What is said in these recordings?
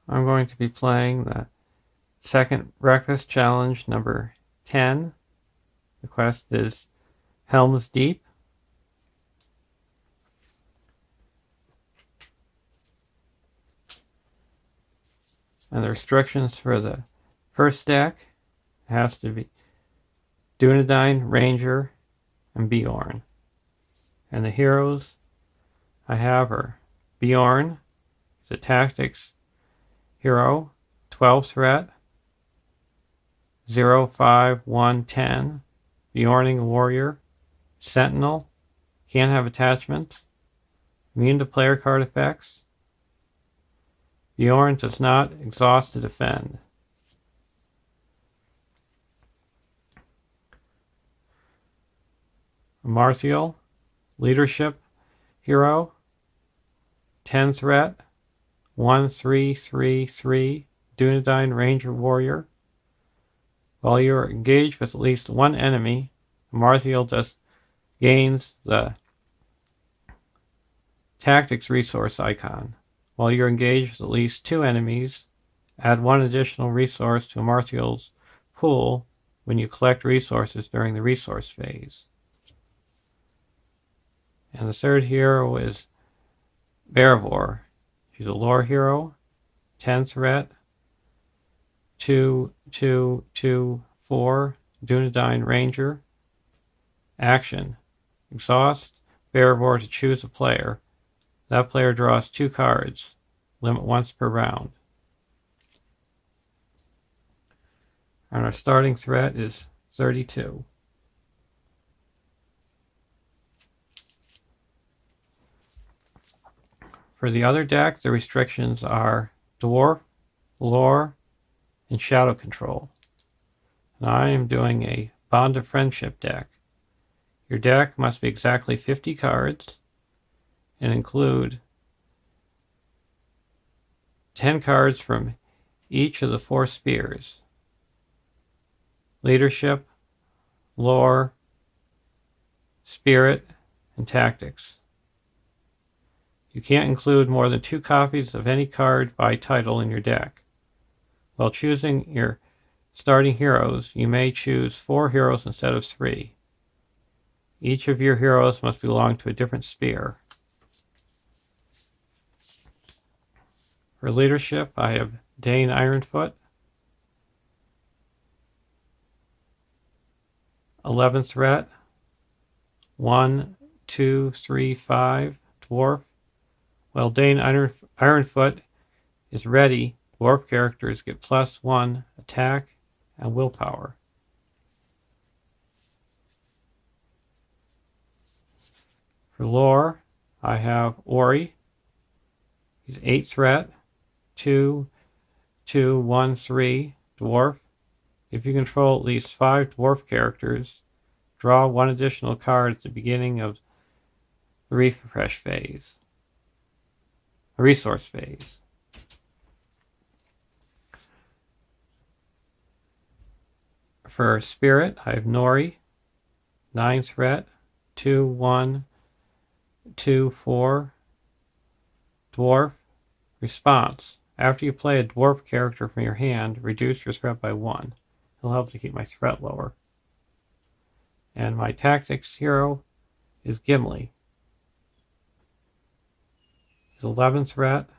I'm going to be playing the Second Breakfast Challenge number 10. The quest is Helms Deep. And the restrictions for the first deck has to be Dunedain, Ranger, and Beorn. And the heroes I have are Beorn, he's a tactics hero, 12 threat, 0, 5, 1, 10. Beorning warrior, sentinel, can't have attachments, immune to player card effects. Beorn does not exhaust to defend. Martial, leadership hero, 10 threat, 1, 3, 3, 3, Dunedain Ranger warrior. While you are engaged with at least one enemy, Martial just gains the tactics resource icon. While you're engaged with at least two enemies, add one additional resource to Martial's pool when you collect resources during the resource phase. And the third hero is Beorn. She's a lore hero, 10 threat, 2, 2, 2, 4, Dunedain Ranger. Action. Exhaust Beorn to choose a player. That player draws 2 cards. Limit once per round. And our starting threat is 32. For the other deck, the restrictions are Dwarf, Lore, and Shadow Control. And I am doing a Bond of Friendship deck. Your deck must be exactly 50 cards and include 10 cards from each of the 4 spheres: leadership, lore, spirit, and tactics. You can't include more than 2 copies of any card by title in your deck. While choosing your starting heroes, you may choose 4 heroes instead of 3. Each of your heroes must belong to a different sphere. For leadership, I have Dane Ironfoot, 11 threat, 1, 2, 3, 5, dwarf. While Dane Ironfoot is ready, dwarf characters get +1 attack and willpower. For lore, I have Ori. He's 8 threat, 2, 2, 1, 3, dwarf. If you control at least 5 dwarf characters, draw 1 additional card at the beginning of the refresh phase. A resource phase. For spirit, I have Nori, 9 threat, 2, 1, 2, 4, dwarf. Response. After you play a dwarf character from your hand, reduce your threat by 1. It'll help to keep my threat lower. And my tactics hero is Gimli. He's 11 threat,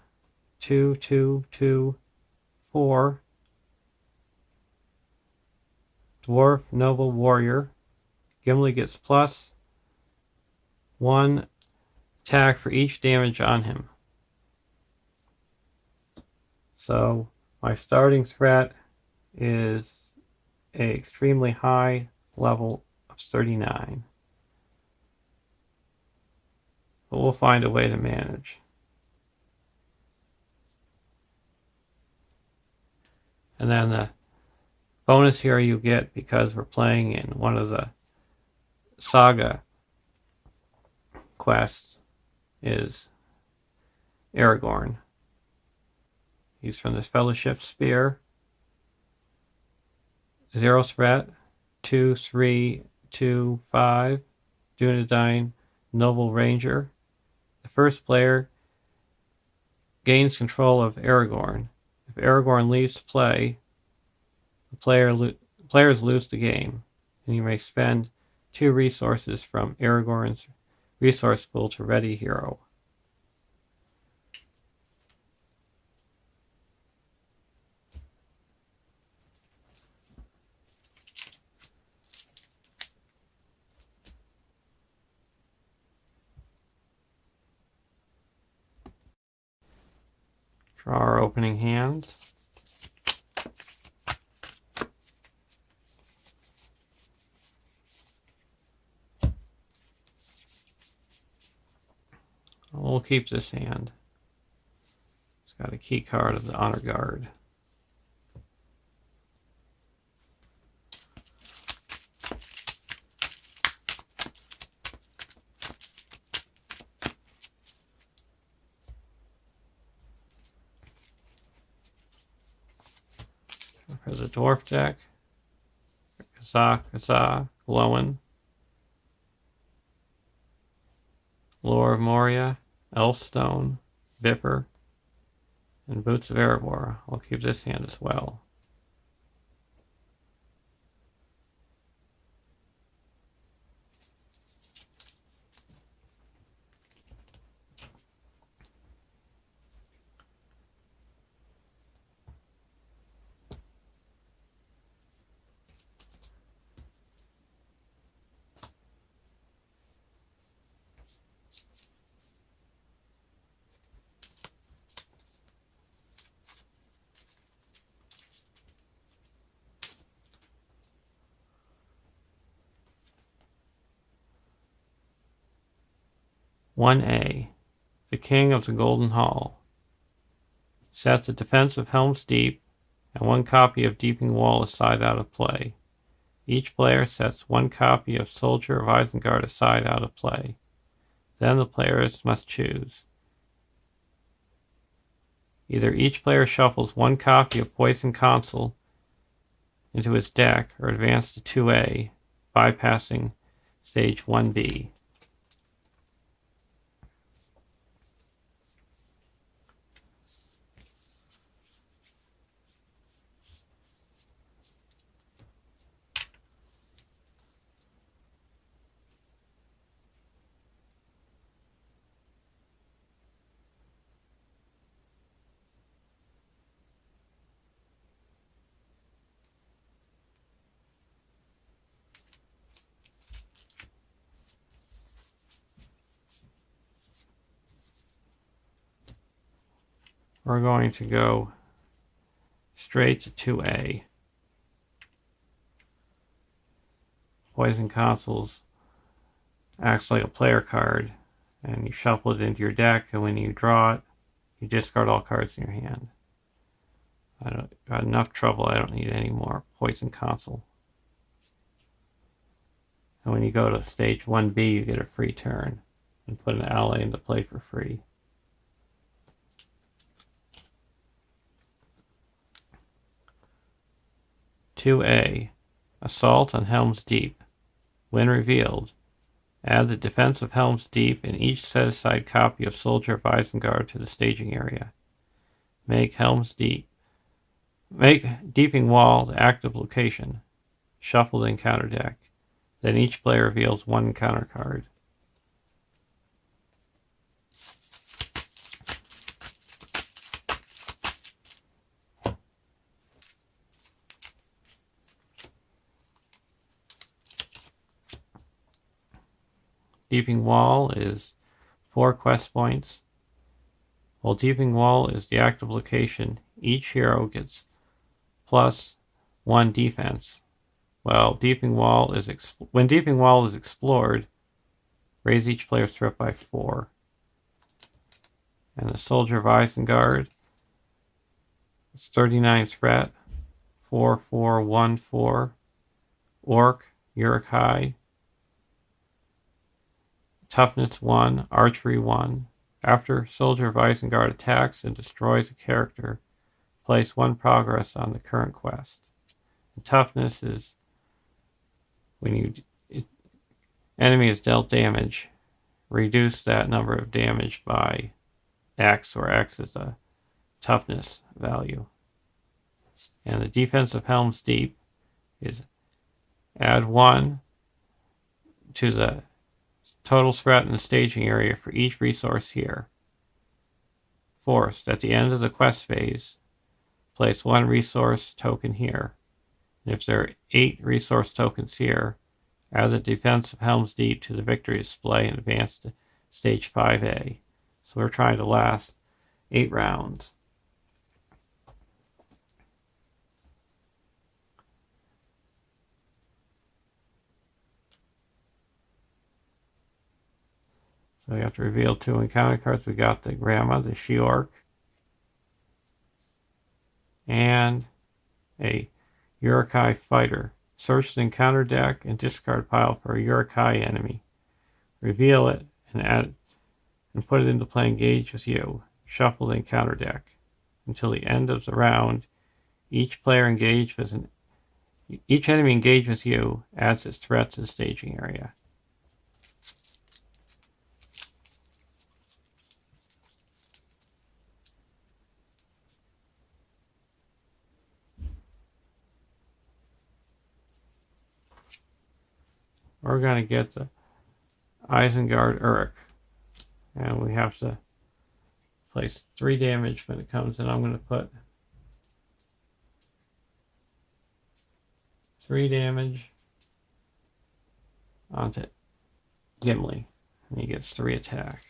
2, 2, 2, 4. Dwarf Noble Warrior. Gimli gets +1 attack for each damage on him. So my starting threat is an extremely high level of 39. But we'll find a way to manage. And then the bonus here you get, because we're playing in one of the saga quests, is Aragorn. He's from the Fellowship Sphere. 0 threat, 2, 3, 2, 5, Dunedain Noble Ranger. The first player gains control of Aragorn. Aragorn leaves play, the players lose the game, and you may spend 2 resources from Aragorn's resource pool to ready hero. Draw our opening hand. We'll keep this hand. It's got a key card of the Honor Guard. For the Dwarf Deck, Kazaa, Glowin, Lore of Moria, Elfstone, Viper, and Boots of Erebor. I'll keep this hand as well. (1A) The King of the Golden Hall. Set the defense of Helms Deep and 1 copy of Deeping Wall aside out of play. Each player sets 1 copy of Soldier of Isengard aside out of play. Then the players must choose. Either each player shuffles 1 copy of Poison Consul into his deck or advance to 2A, bypassing stage 1B. We're going to go straight to 2A. Poison Consuls acts like a player card, and you shuffle it into your deck, and when you draw it, you discard all cards in your hand. I got enough trouble, I don't need any more Poison Consul. And when you go to stage 1B, you get a free turn and put an ally into play for free. (2A) Assault on Helm's Deep. When revealed, add the defense of Helm's Deep and each set-aside copy of Soldier of Isengard to the staging area. Make Deeping Wall the active location. Shuffle the encounter deck. Then each player reveals 1 encounter card. Deeping Wall is 4 quest points. While Deeping Wall is the active location, each hero gets +1 defense. When Deeping Wall is explored, raise each player's threat by 4. And the Soldier of Isengard is 39 threat, 4/4/1/4, Orc, Uruk-hai, Toughness 1, Archery 1. After Soldier of Isengard attacks and destroys a character, place 1 progress on the current quest. And toughness is when enemy is dealt damage, reduce that number of damage by X, where X is the toughness value. And the defense of Helms Deep is add 1 to the total threat in the staging area for each resource here. Forced, at the end of the quest phase, place 1 resource token here. And if there are 8 resource tokens here, add the defense of Helms Deep to the victory display and advance to stage 5A. So we're trying to last 8 rounds. So we have to reveal 2 encounter cards. We got the Grandma, the She-Orc, and a Uruk-hai Fighter. Search the encounter deck and discard pile for a Uruk-hai enemy. Reveal it and add and put it into play engage with you. Shuffle the encounter deck. Until the end of the round, each enemy engaged with you adds its threat to the staging area. We're going to get the Isengard Uruk. And we have to place 3 damage when it comes in. I'm going to put 3 damage onto Gimli. And he gets 3 attack.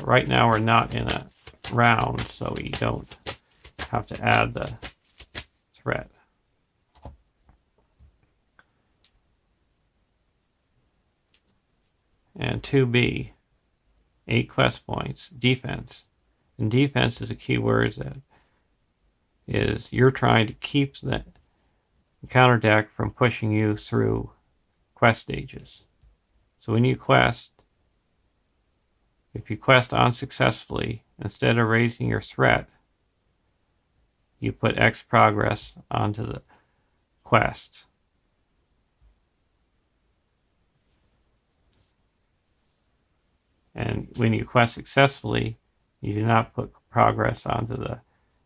Right now we're not in a round, so we don't have to add the threat. And 2B, 8 quest points, defense. And defense is a keyword that is you're trying to keep the encounter deck from pushing you through quest stages. So when you quest, if you quest unsuccessfully, instead of raising your threat, you put X progress onto the quest. And when you quest successfully, you do not put progress onto the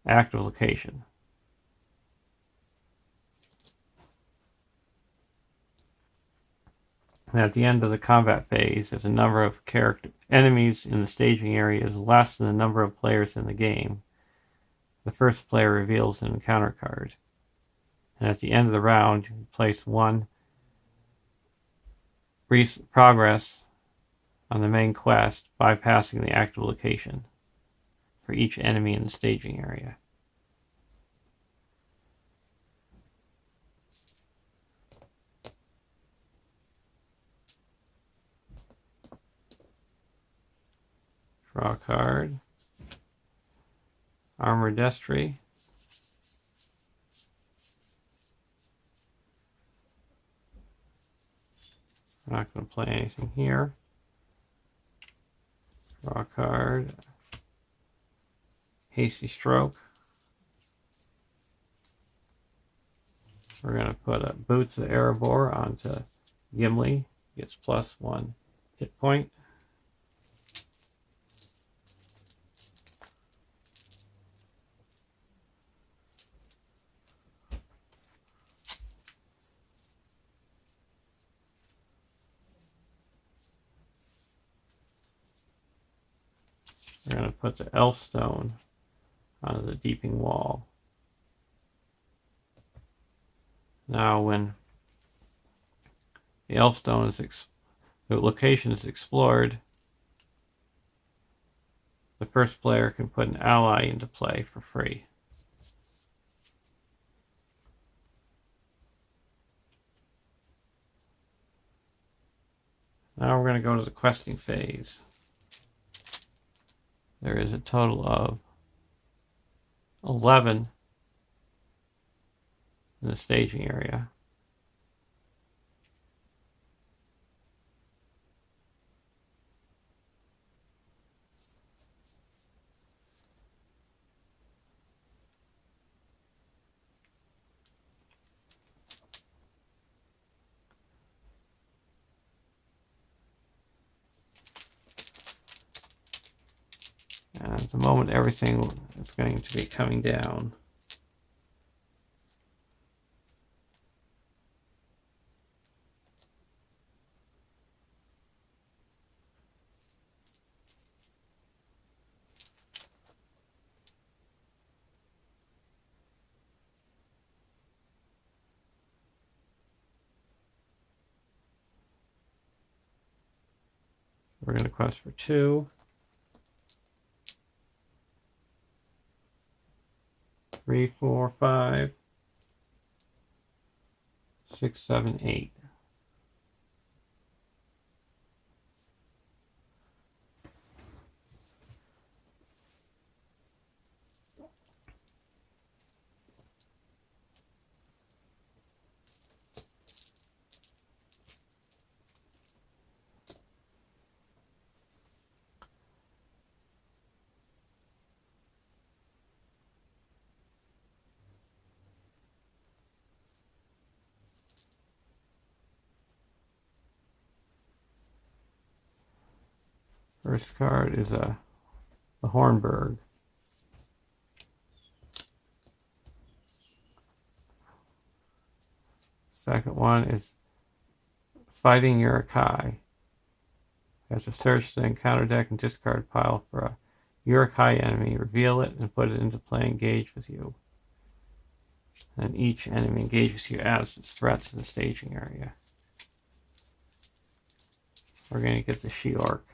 active location. And at the end of the combat phase, if the number of enemies in the staging area is less than the number of players in the game, the first player reveals an encounter card. And at the end of the round, you place 1 progress on the main quest, bypassing the active location for each enemy in the staging area. Draw a card. Armored Destry. I'm not going to play anything here. Draw a card. Hasty Stroke. We're going to put a Boots of Erebor onto Gimli. Gets +1 hit point. We're going to put the Elfstone onto the Deeping Wall. Now when the Elfstone is the location is explored, the first player can put an ally into play for free. Now we're going to go to the questing phase. There is a total of 11 in the staging area. And at the moment, everything is going to be coming down. We're going to quest for 2. 3, 4, 5, 6, 7, 8. First card is the Hornberg. Second one is Fighting Urukai. You have to search the encounter deck and discard pile for a Urukai enemy, reveal it, and put it into play, engage with you. And each enemy engages you adds its threat to the staging area. We're going to get the She-Orc.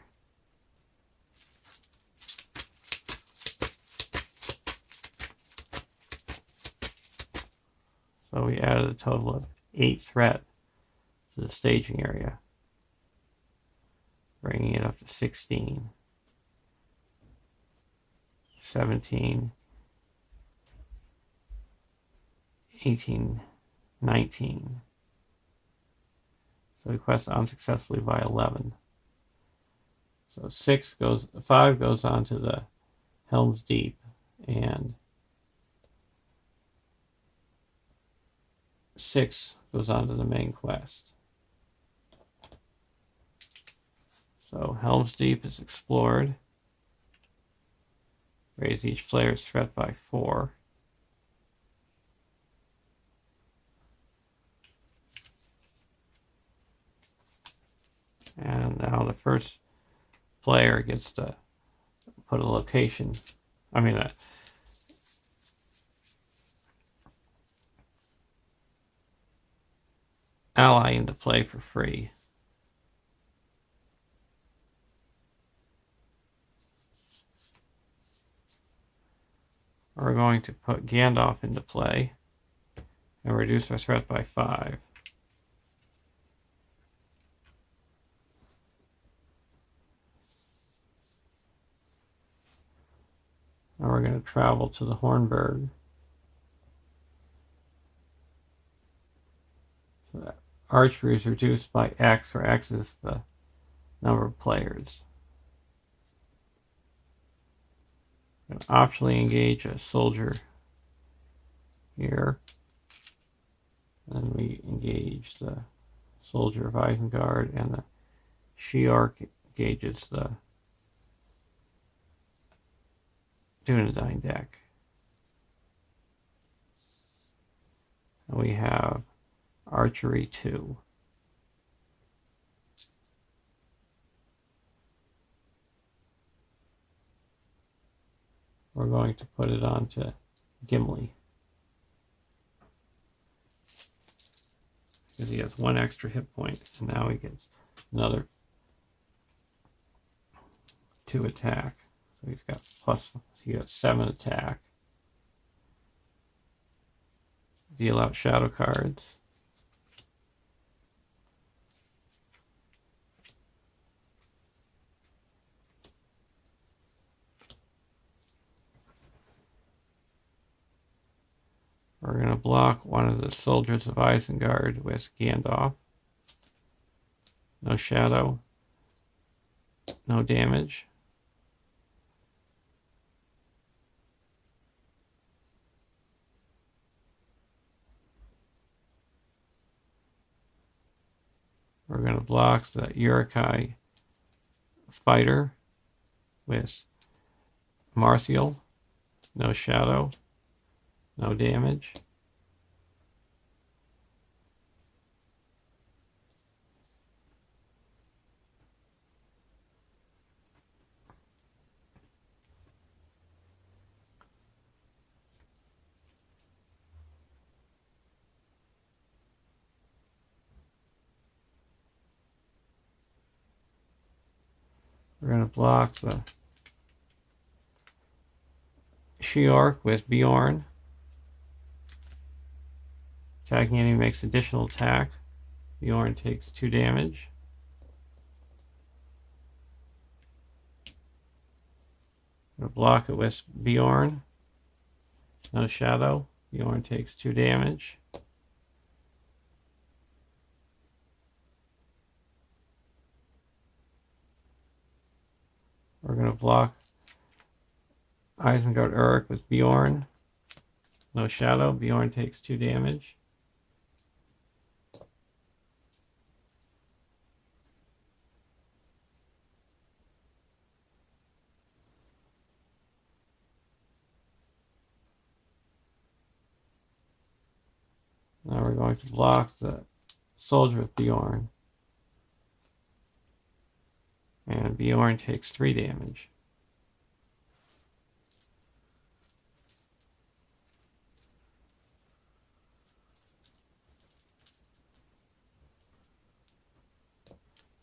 So we added a total of 8 threat to the staging area, bringing it up to 16, 17, 18, 19. So we quest unsuccessfully by 11. So 5 goes on to the Helms Deep, and 6 goes on to the main quest. So Helms Deep is explored. Raise each player's threat by 4. And now the first player gets to put a location, ally into play for free. We're going to put Gandalf into play and reduce our threat by 5. Now we're going to travel to the Hornberg. So that archery is reduced by X, where X is the number of players. We're going to optionally engage a soldier here. And we engage the soldier of Isengard, and the She-Orc engages the Dunedain deck. And we have archery 2. We're going to put it onto Gimli, because he has 1 extra hit point, and now he gets another 2 attack. So he's got he got 7 attack. Deal out shadow cards. We're going to block one of the soldiers of Isengard with Gandalf. No shadow. No damage. We're going to block the Urukai fighter with Martial, no shadow, no damage. We're going to block the She-Orc with Beorn. Attacking enemy makes additional attack. Beorn takes 2 damage. We're going to block it with Beorn. No shadow. Beorn takes 2 damage. We're going to block Isengard Uruk with Beorn. No shadow. Beorn takes 2 damage. Now we're going to block the soldier with Beorn. And Beorn takes 3 damage.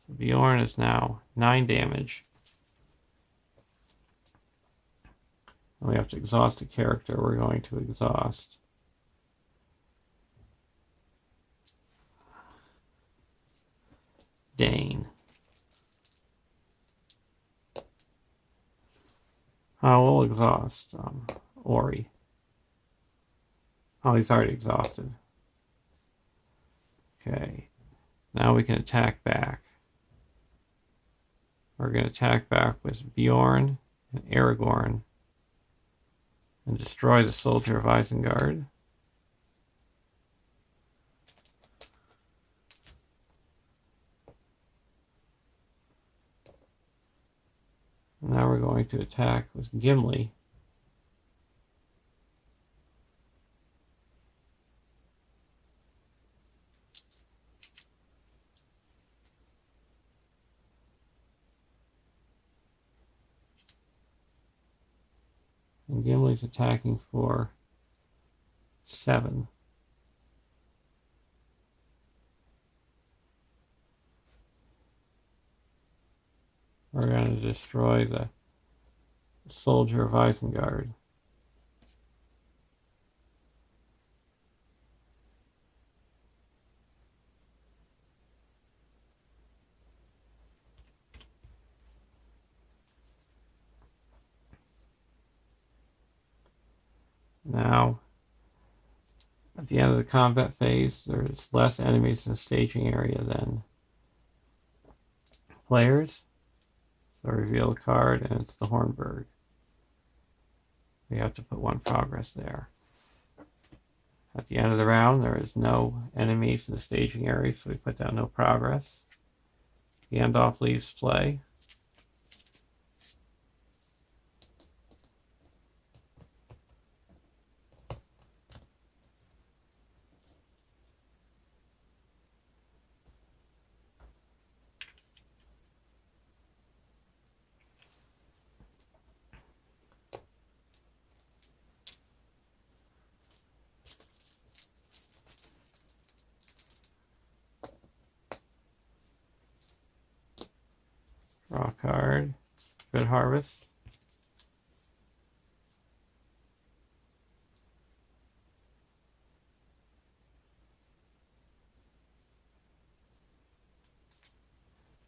So Beorn is now 9 damage. And we have to exhaust a character. We're going to exhaust Dane. We'll exhaust Ori. Oh, he's already exhausted. Okay. Now we can attack back. We're going to attack back with Beorn and Aragorn and destroy the soldier of Isengard. Now we're going to attack with Gimli. And Gimli's attacking for 7. We're going to destroy the soldier of Isengard. Now, at the end of the combat phase, there's less enemies in the staging area than players. So reveal a card, and it's the Hornburg. We have to put 1 progress there. At the end of the round, there is no enemies in the staging area, so we put down no progress. Gandalf leaves play. Draw a card. Good harvest.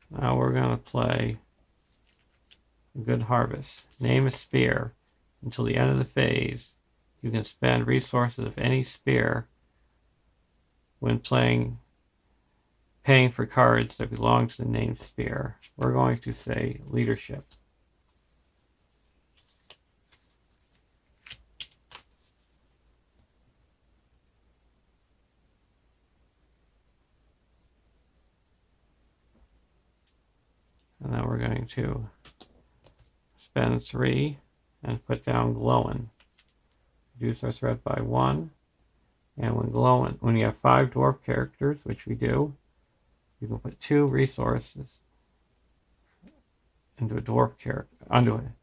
Now we're going to play a good harvest. Name a spear. Until the end of the phase, you can spend resources of any spear when paying for cards that belong to the named spear. We're going to say leadership. And then we're going to spend 3 and put down glowing. Reduce our threat by 1. And when glowing, when you have 5 dwarf characters, which we do, you can put 2 resources into a dwarf character, onto a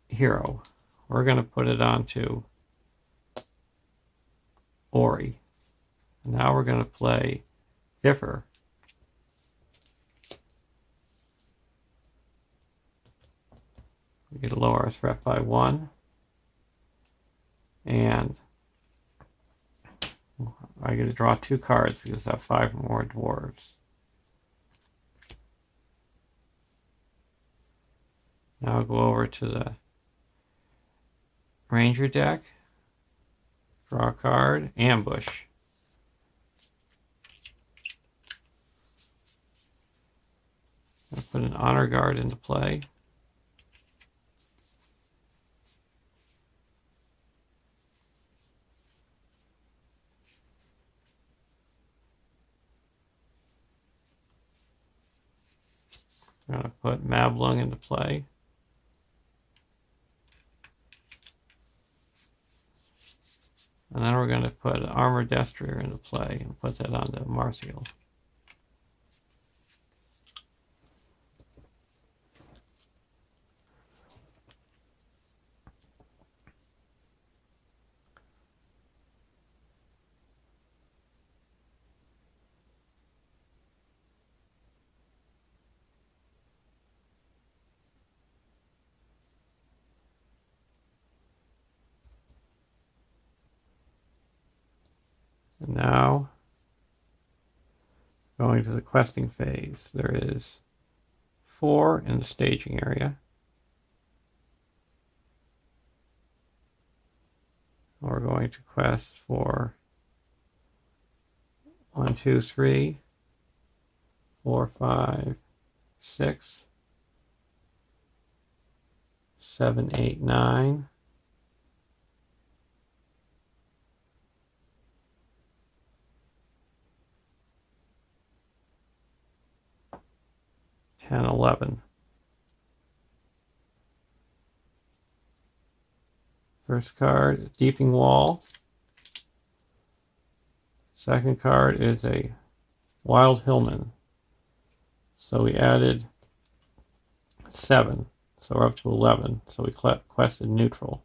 hero. We're going to put it onto Ori. And now we're going to play Differ. We get to lower our threat by 1. And I get to draw 2 cards because I have 5 more dwarves. Now I'll go over to the Ranger deck, draw a card, ambush. I'll put an honor guard into play. I'm going to put Mablung into play. And then we're going to put Armored Destroyer into play and put that onto Martial. And now, going to the questing phase, there is 4 in the staging area. We're going to quest for 1, 2, 3, 4, 5, 6, 7, 8, 9. 10, 11. First card, Deeping Wall. Second card is a Wild Hillman. So we added 7. So we're up to 11. So we quested neutral.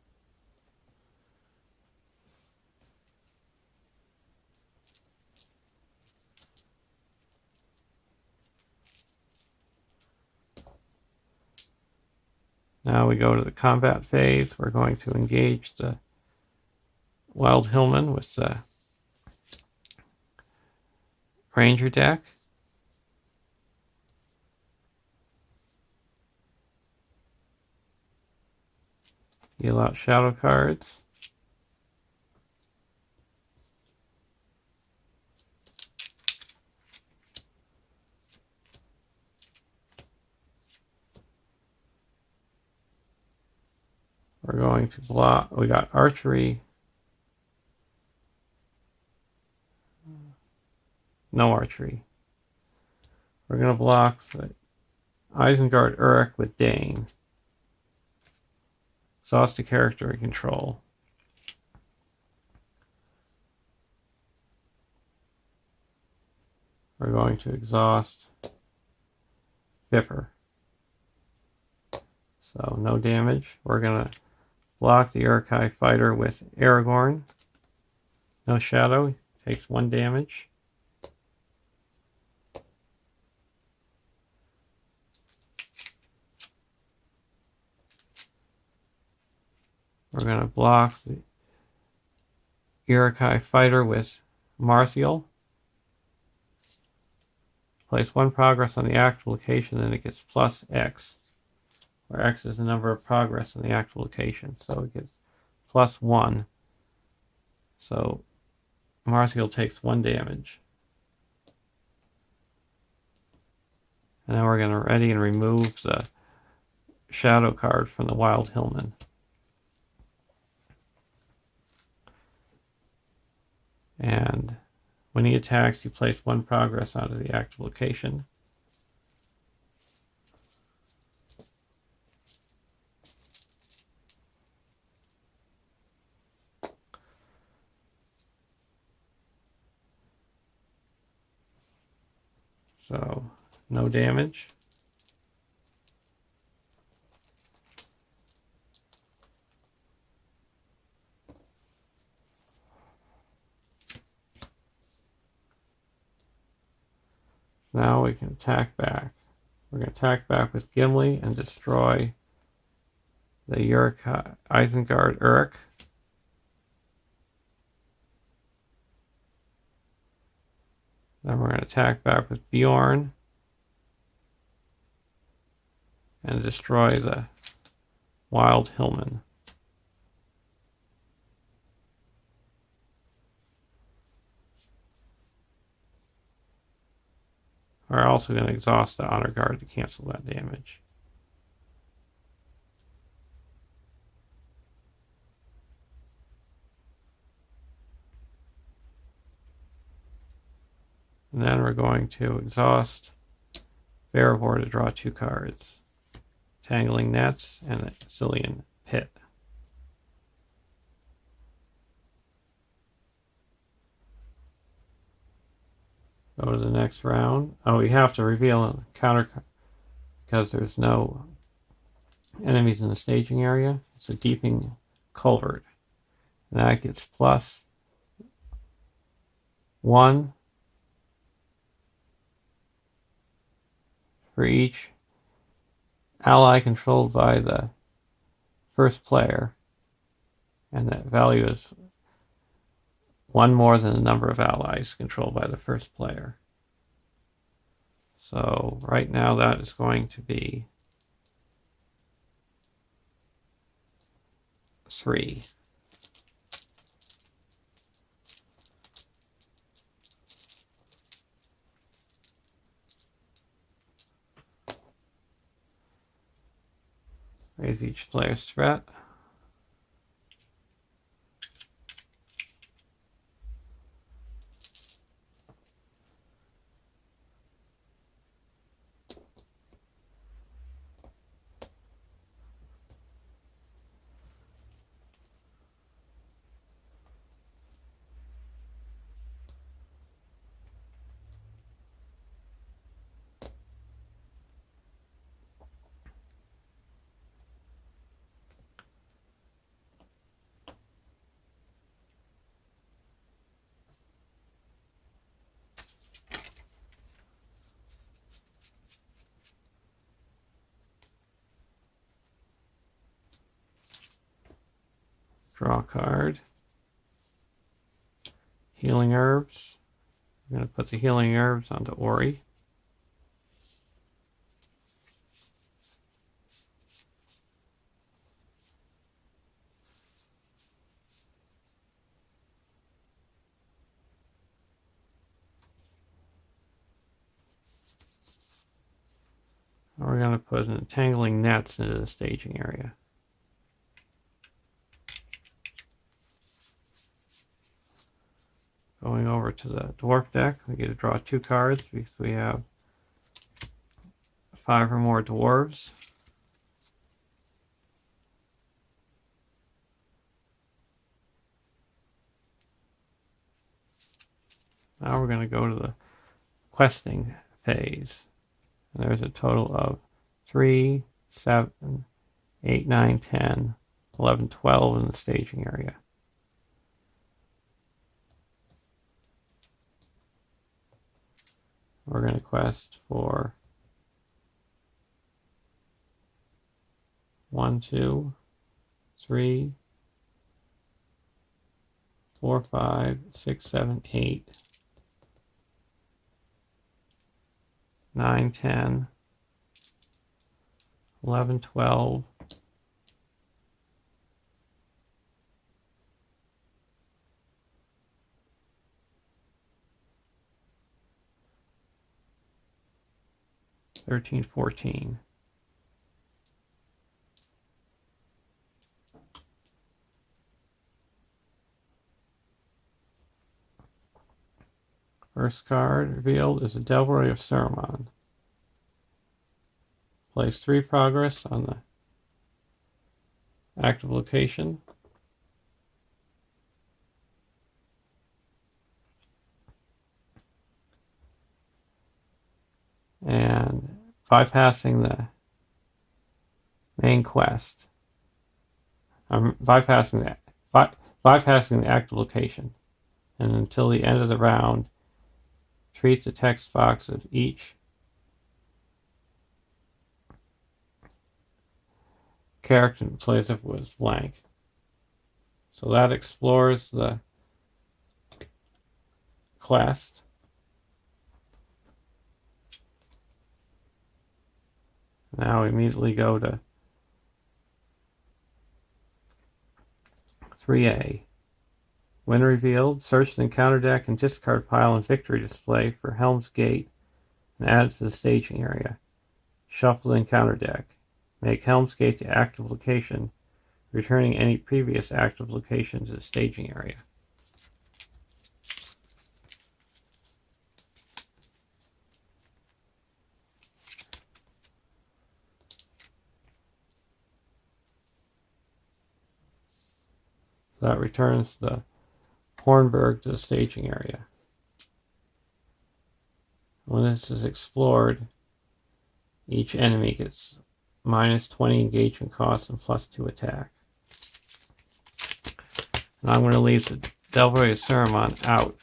Now we go to the combat phase. We're going to engage the Wild Hillman with the Ranger deck. Deal out shadow cards. We're going to block. We got archery. No archery. We're going to block the Isengard Uruk with Dane. Exhaust a character in control. We're going to exhaust Differ. So no damage. We're going to block the Uruk fighter with Aragorn. No shadow. Takes 1 damage. We're going to block the Uruk fighter with Martial. Place 1 progress on the actual location, then it gets plus X, where X is the number of progress on the actual location. So it gets plus 1. So Martial takes 1 damage. And then we're going to ready and remove the shadow card from the Wild Hillman. And when he attacks, you place 1 progress onto the active location. So no damage. Now we can attack back. We're going to attack back with Gimli and destroy the Isengard Uruk. Then we're going to attack back with Beorn and destroy the Wild Hillman. We're also going to exhaust the Honor Guard to cancel that damage. And then we're going to exhaust Beorn to draw 2 cards. Tangling Nets and a Cillian Pit. Go to the next round. Oh, you have to reveal a counter because there's no enemies in the staging area. It's a Deeping Culvert. And that gets +1 for each ally controlled by the first player. And that value is 1 more than the number of allies controlled by the first player. So right now that is going to be 3. Raise each player's threat. Draw a card. Healing Herbs. I'm going to put the Healing Herbs onto Ori. We're going to put Entangling Nets into the staging area. Going over to the Dwarf Deck, we get to draw 2 cards because we have 5 or more dwarves. Now we're going to go to the questing phase. And there's a total of 3, 7, 8, 9, 10, 11, 12 in the staging area. We're going to quest for 1, 2, 3, 4, 5, 6, 7, 8, 9, 10, 11, 12, 13, 14. First card revealed is the Devilry of Saruman. Place 3 progress on the active location. and bypassing the main quest. I'm bypassing the active location, and until the end of the round, treat the text box of each character plays if it was blank. So that explores the quest. Now we immediately go to 3A. When revealed, search the encounter deck and discard pile and victory display for Helms Gate and add it to the staging area. Shuffle the encounter deck. Make Helms Gate the active location, returning any previous active location to the staging area. So that returns the Hornburg to the staging area. When this is explored, each enemy gets minus 20 engagement costs and plus 2 attack. And I'm going to leave the Delvoye Ceramon out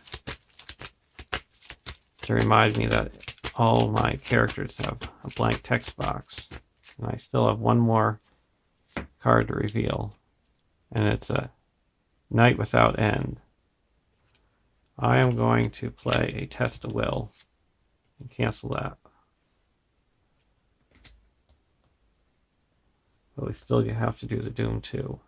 to remind me that all my characters have a blank text box. And I still have one more card to reveal, and it's a Night Without End. I am going to play a Test of Will and cancel that. But we still have to do the Doom 2.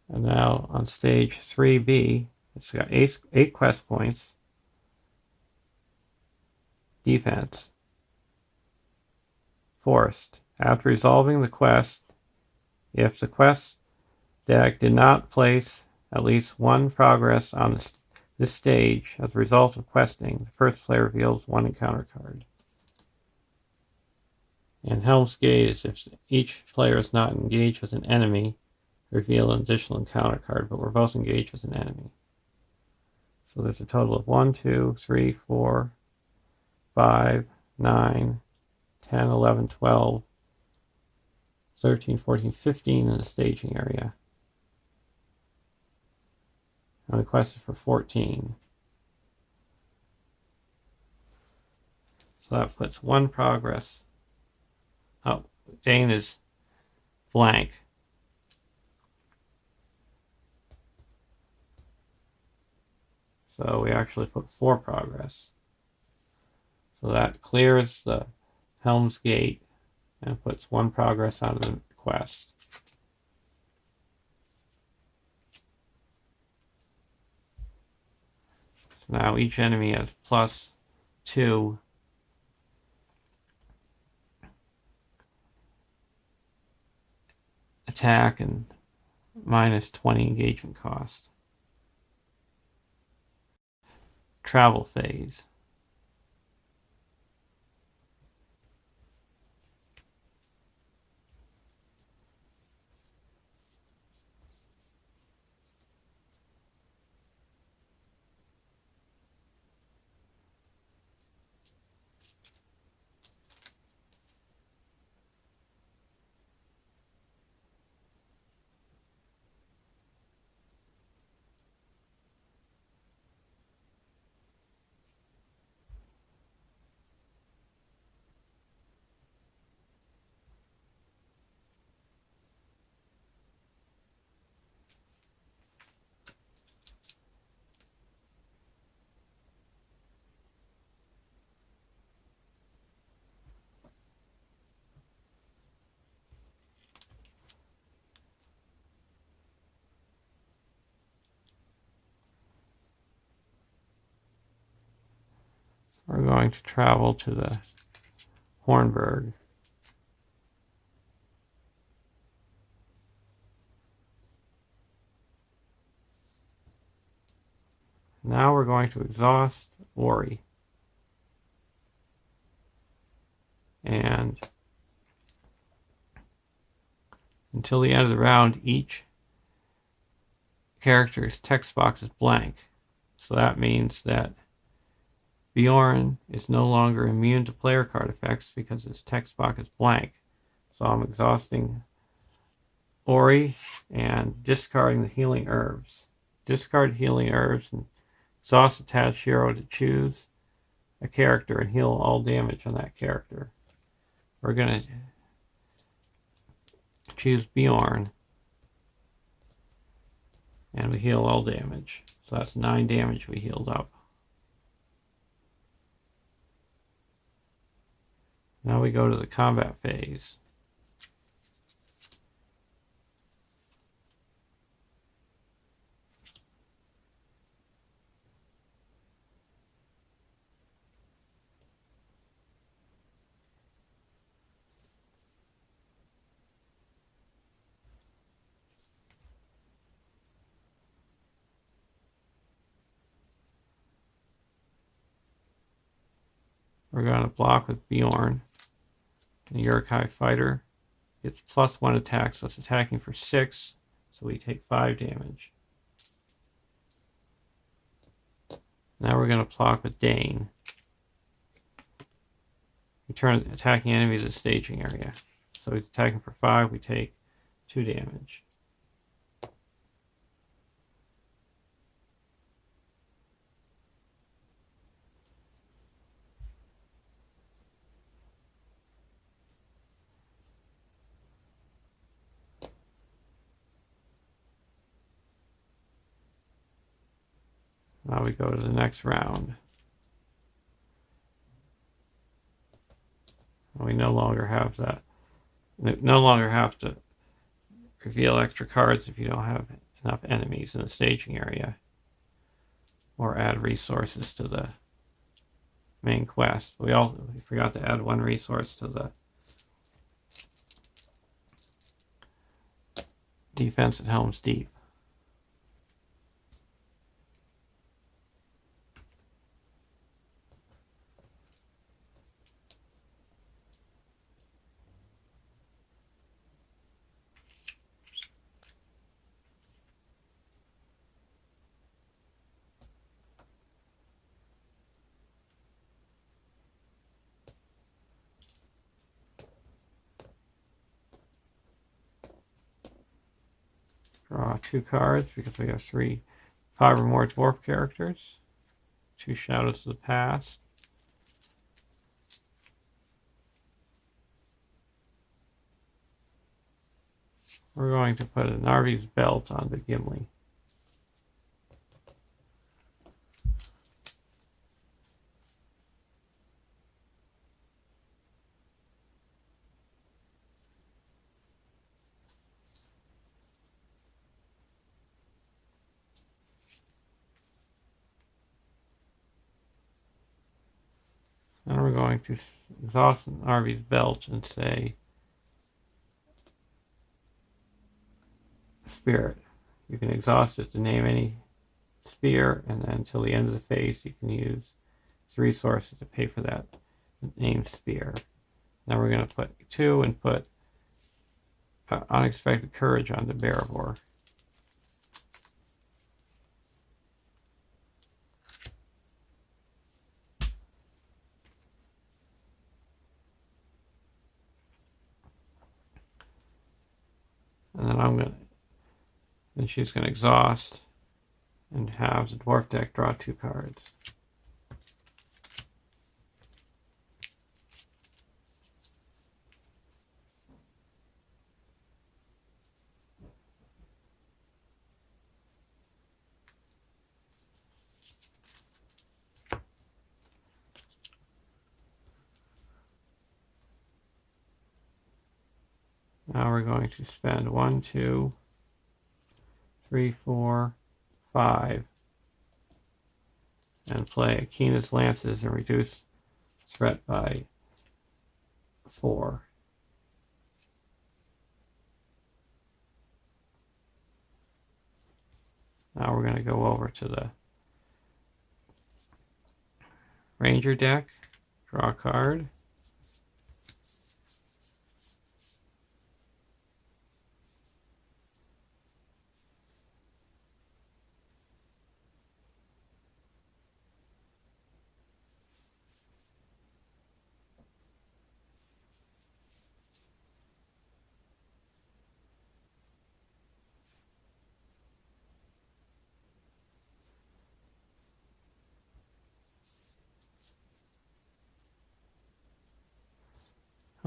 And now on stage 3B, it's got 8 quest points. Defense. Forced. After resolving the quest, if the quest deck did not place at least one progress on this stage as a result of questing, the first player reveals one encounter card. And Helm's Gate is if each player is not engaged with an enemy, reveal an additional encounter card, but we're both engaged with an enemy. So there's a total of 1, 2, 3, 4, 5, 9, 10, 11, 12, 13, 14, 15 in the staging area. And the quest is for 14. So that puts 1 progress. Oh, Dane is blank. So we actually put 4 progress. So that clears the Helm's Gate and puts 1 progress on the quest. So now each enemy has plus 2 attack and minus 20 engagement cost. Travel phase. We're going to travel to the Hornburg. Now we're going to exhaust Ori. And Until the end of the round, each character's text box is blank. So that means that Beorn is no longer immune to player card effects because his text box is blank. So I'm exhausting Ori and discarding the healing herbs. Discard healing herbs and exhaust attached hero to choose a character and heal all damage on that character. We're going to choose Beorn and we heal all damage. So that's 9 damage we healed up. Now we go to the combat phase. We're going to block with Beorn. The Uruk-hai fighter gets +1 attack, so it's attacking for 6, so we take 5 damage. Now we're going to block with Dane. We turn attacking enemy to the staging area. So he's attacking for 5, we take 2 damage. Now we go to the next round. We no longer have that. No longer have to reveal extra cards if you don't have enough enemies in the staging area, or add resources to the main quest. We forgot to add 1 resource to the defense at Helms Deep. Draw 2 cards because we have 5 or more dwarf characters. 2 Shadows of the Past. We're going to put a Narvi's Belt on the Gimli. And we're going to exhaust Narvi's Belt and say Spirit. You can exhaust it to name any spear, and then until the end of the phase you can use its resources to pay for that named spear. Now we're going to put 2 and put Unexpected Courage on the Beorn. And then she's going to exhaust and have the Dwarf Deck draw 2 cards. Now we're going to spend 1, 2, 3, 4, 5 and play Akina's Lances and reduce threat by 4. Now we're going to go over to the Ranger deck, draw a card.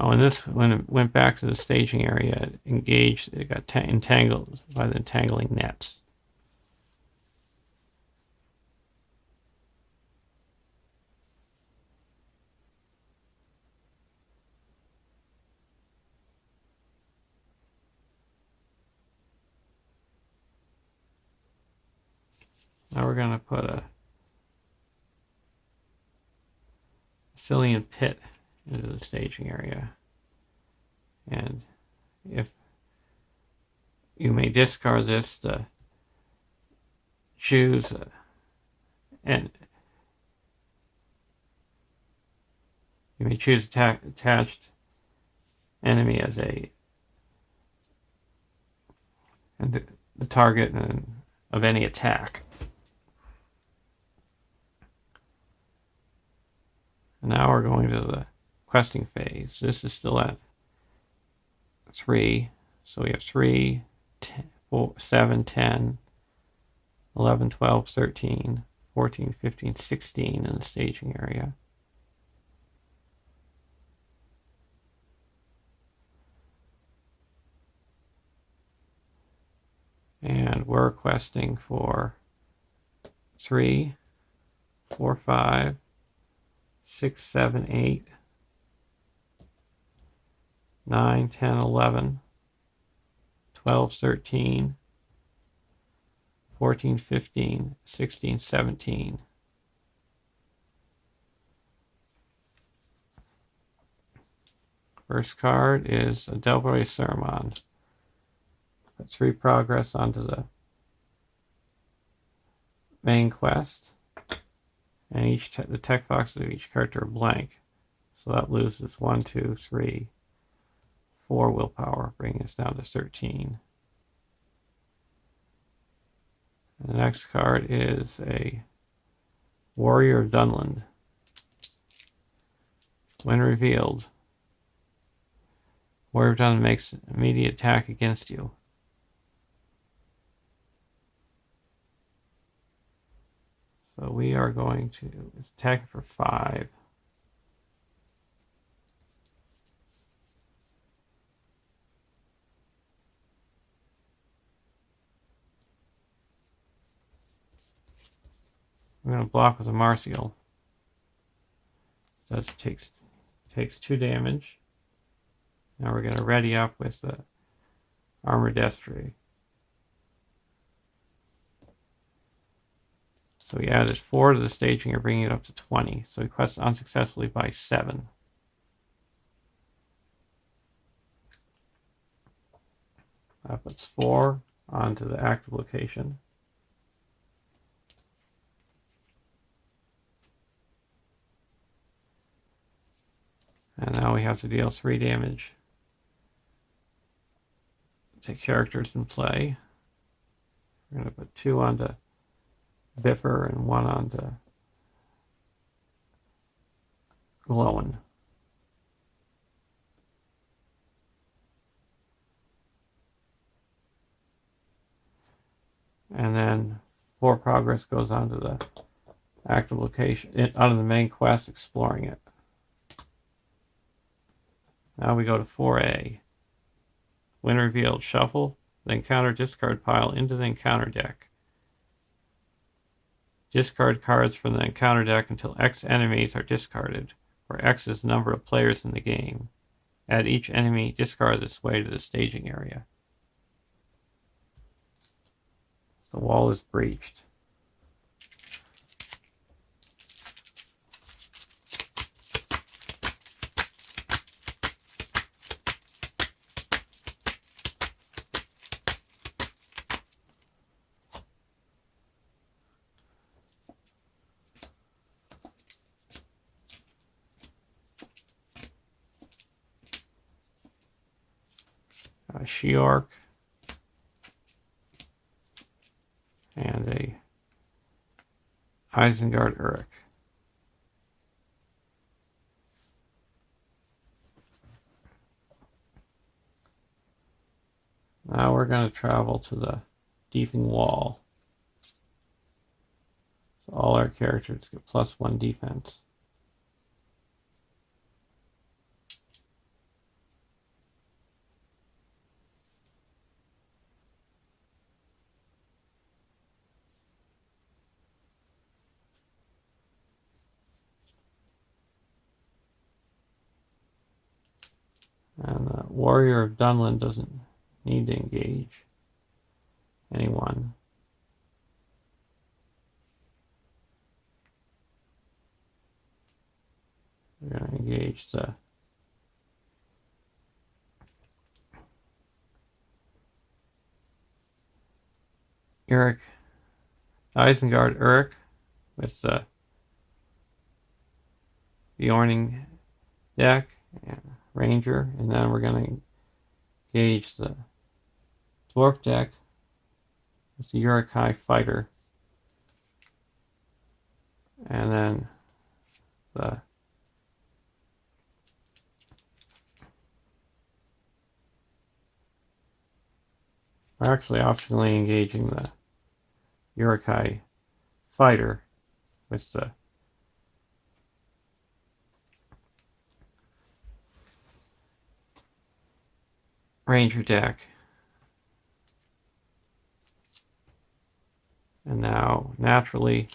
Oh, and this, when it went back to the staging area, it engaged, it got entangled by the entangling nets. Now we're going to put a Cillian pit into the staging area. And if you may discard this to choose and you may choose attached enemy as the target of any attack. And now we're going to the questing phase. This is still at 3. So we have 3, 10, 4, 7, 10, 11, 12, 13, 14, 15, 16 in the staging area. And we're questing for 3, 4, 5, 6, 7, 8, 9, 10, 11, 12, 13, 14, 15, 16, 17. First card is a Delroy Sermon. Put 3 progress onto the main quest. And the text boxes of each character are blank. So that loses 1, 2, 3, 4 willpower, bringing us down to 13. And the next card is a Warrior of Dunland. When revealed, Warrior of Dunland makes an immediate attack against you. So we are going to attack for 5. We're going to block with a Martial. That takes 2 damage. Now we're going to ready up with the Armored Destrier. So we added 4 to the staging and bringing it up to 20. So we quest unsuccessfully by 7. That puts 4 onto the active location. And now we have to deal 3 damage to characters in play. We're going to put 2 onto Biffer and 1 onto Glowin. And then 4 progress goes onto the active location, onto the main quest, exploring it. Now we go to 4A. When revealed, shuffle the encounter discard pile into the encounter deck. Discard cards from the encounter deck until X enemies are discarded, where X is the number of players in the game. Add each enemy discard this way to the staging area. The wall is breached. She-Orc and a Isengard Uruk. Now we're going to travel to the Deeping Wall. So all our characters get +1 defense. And the Warrior of Dunland doesn't need to engage anyone. We're going to engage the Isengard Uruk with the Beorning deck and Ranger, and then we're going to engage the Dwarf deck with the Uruk-hai Fighter, and then we're actually optionally engaging the Uruk-hai Fighter with the Ranger deck. And now, naturally,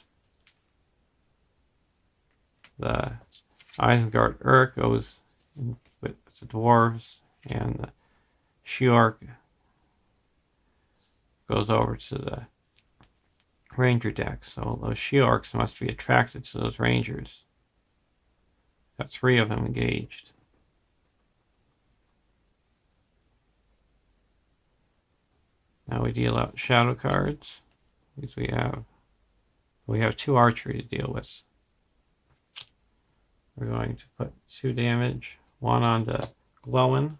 the Isengard Uruk goes in with the Dwarves, and the Shiork goes over to the Ranger deck. So those Shiorks must be attracted to those Rangers. Got 3 of them engaged. Now we deal out shadow cards. Because we have 2 archery to deal with. We're going to put 2 damage, 1 onto Glowin.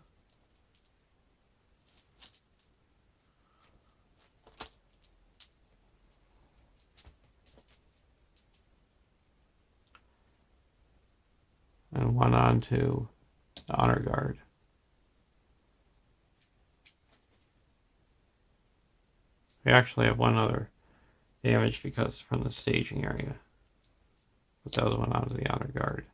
And 1 onto the Honor Guard. We actually have 1 other damage because from the staging area. Put the other one onto the Honor Guard.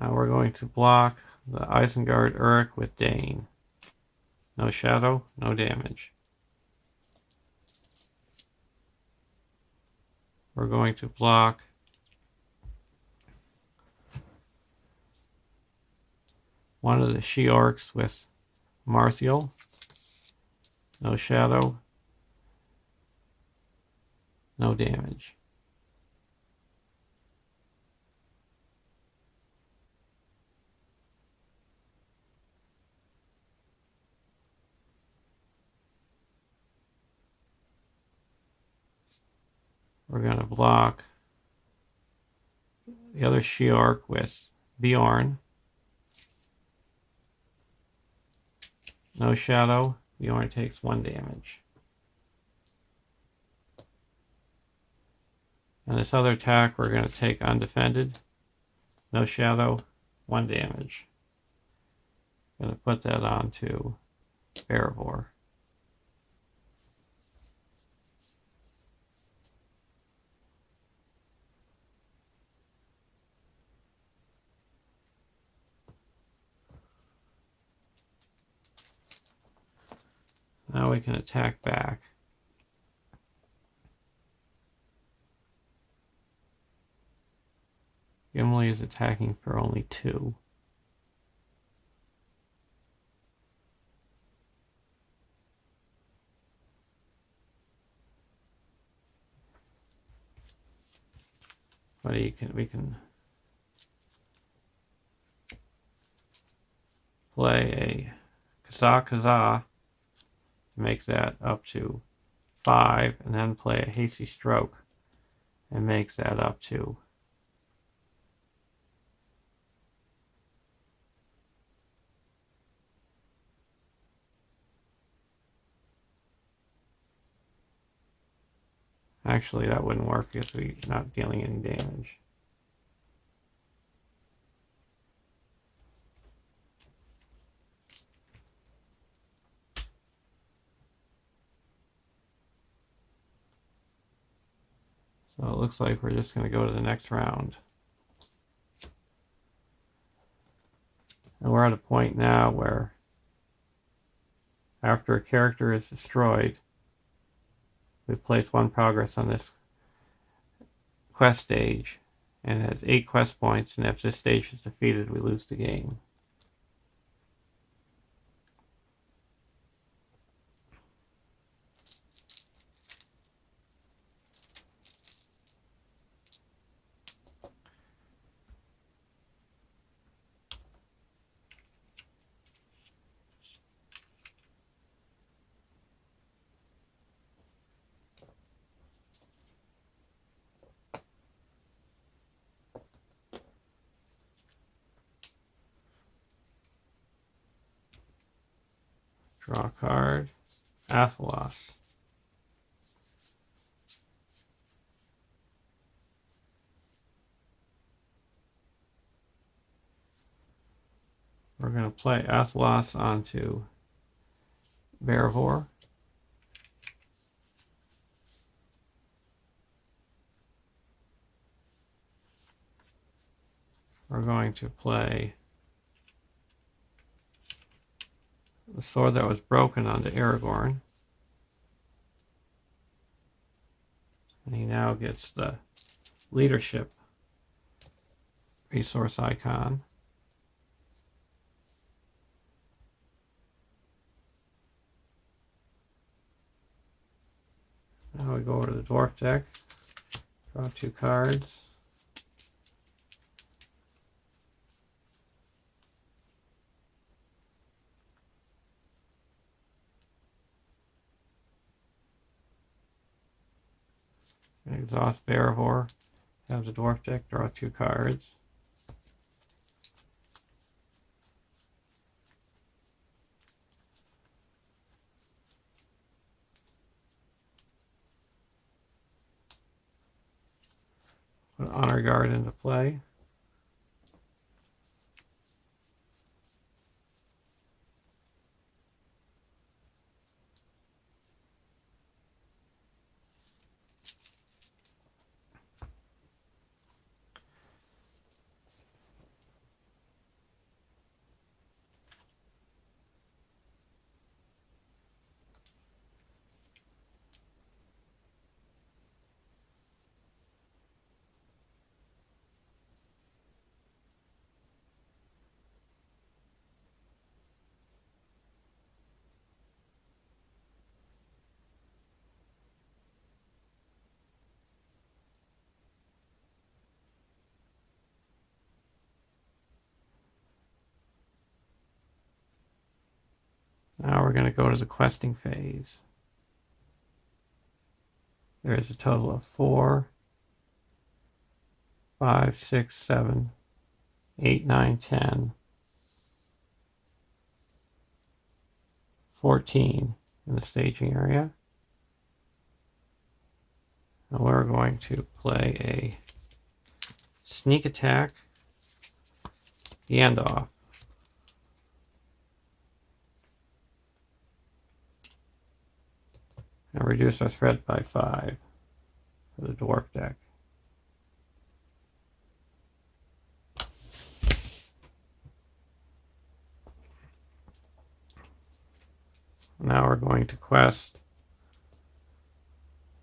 Now we're going to block the Isengard Uruk with Dane. No shadow, no damage. We're going to block one of the Shiorks with Marthiel. No shadow, no damage. We're going to block the other Shiork with Beorn. No shadow. Beorn takes 1 damage. And this other attack we're going to take undefended. No shadow, 1 damage. Going to put that onto Erebor. Now we can attack back. Gimli is attacking for only 2. But we can play a Kazaa to make that up to 5, and then play a Hasty Stroke and makes that up to 5. Actually, that wouldn't work because we're not dealing any damage. So it looks like we're just going to go to the next round. And we're at a point now where after a character is destroyed, We place 1 progress on this quest stage, and it has 8 quest points, and if this stage is defeated, we lose the game. Draw a card. Athelos. We're going to play Athelos onto Beorn. We're going to play the sword that was broken onto Aragorn. And he now gets the leadership resource icon. Now we go over to the Dwarf Deck, draw 2 cards. Exhaust Beorn, have the Dwarf Deck, draw 2 cards. Put Honor Guard into play. Now we're going to go to the questing phase. There is a total of 4, 5, 6, 7, 8, 9, 10, 14 in the staging area. And we're going to play a sneak attack Gandalf. And reduce our threat by 5 for the Dwarf Deck. Now we're going to quest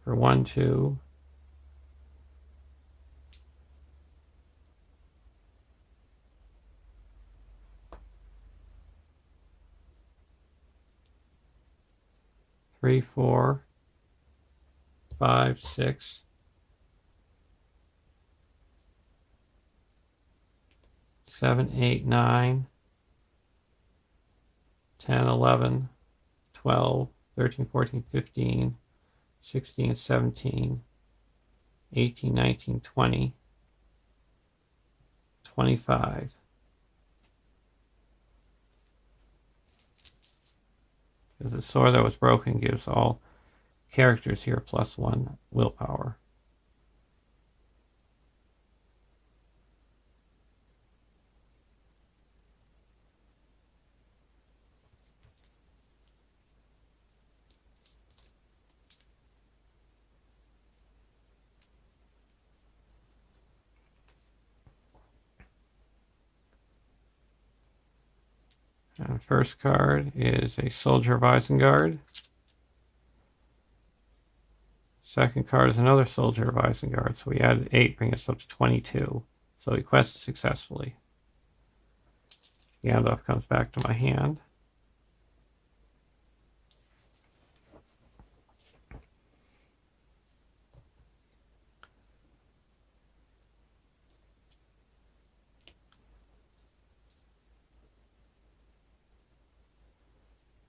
for 1, 2, 3, 4, 5, 6, 7, 8, 9, 10, 11, 12, 13, 14, 15, 16, 17, 18, 19, 20, 25. The sword that was broken gives all characters here +1 willpower. And first card is a Soldier of Isengard. Second card is another Soldier of Isengard, so we added 8, bringing us up to 22. So we quested successfully. Gandalf comes back to my hand.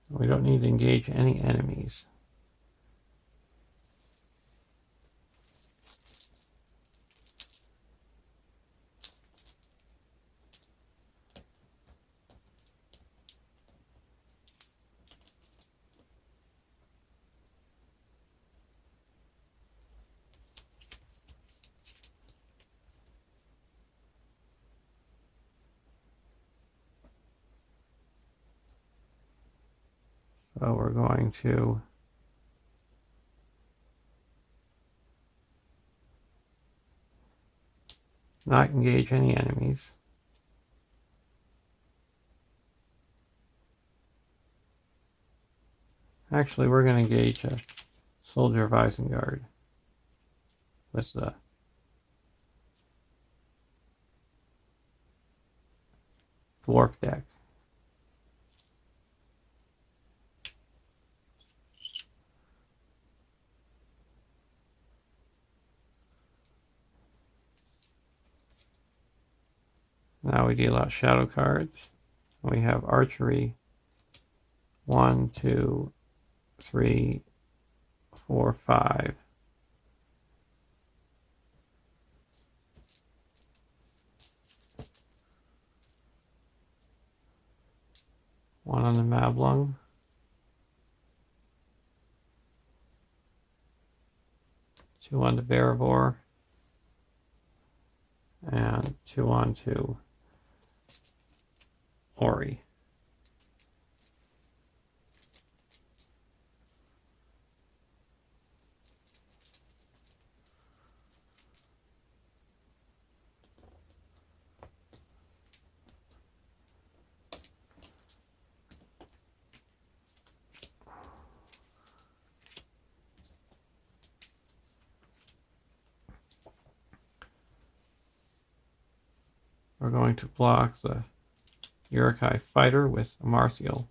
We don't need to engage any enemies. So we're going to not engage any enemies. Actually, we're going to engage a Soldier of Isengard with the Dwarf Deck. Now we deal out shadow cards. We have archery. 1, 2, 3, 4, 5. One on the Mablung. Two on the Beorn. And 2 on to Ori. We're going to block the Uruk-hai fighter with a Martial.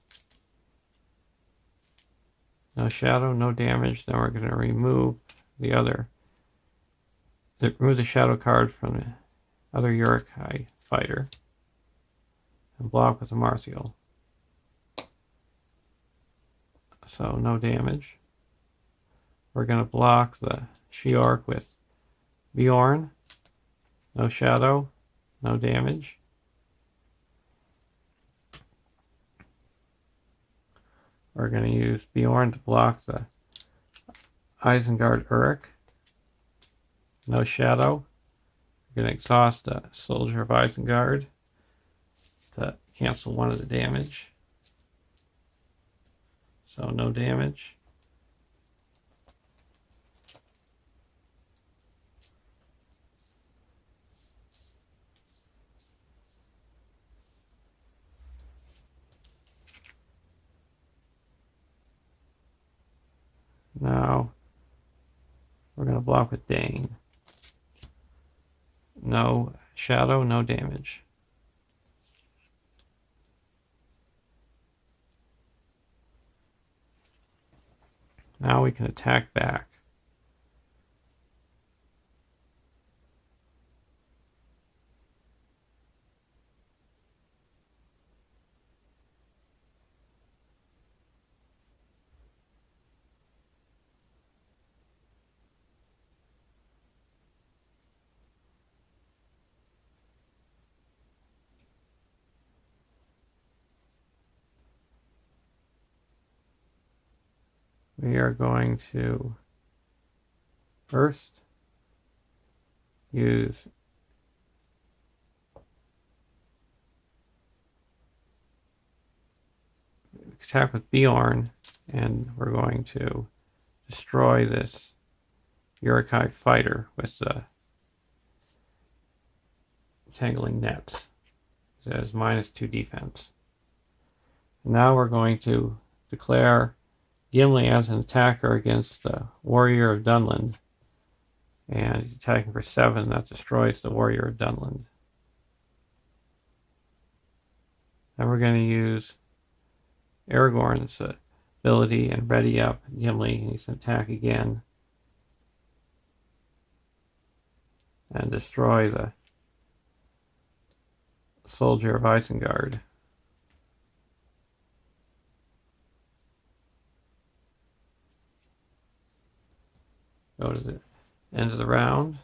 No shadow, no damage. Then we're going to remove the shadow card from the other Uruk-hai fighter and block with a Martial. So no damage. We're going to block the She-Orc with Beorn. No shadow, no damage. We're going to use Beorn to block the Isengard Uruk. No shadow. We're going to exhaust the Soldier of Isengard to cancel one of the damage. So no damage. Now we're going to block with Dane. No shadow, no damage. Now we can attack back. We are going to first use attack with Beorn, and we're going to destroy this Uruk-hai fighter with the Tangling Nets. It has -2 defense. And now we're going to declare Gimli as an attacker against the Warrior of Dunland. And he's attacking for 7. That destroys the Warrior of Dunland. Then we're going to use Aragorn's ability and ready up Gimli. And he's going to attack again. And destroy the Soldier of Isengard. Go to the end of the round.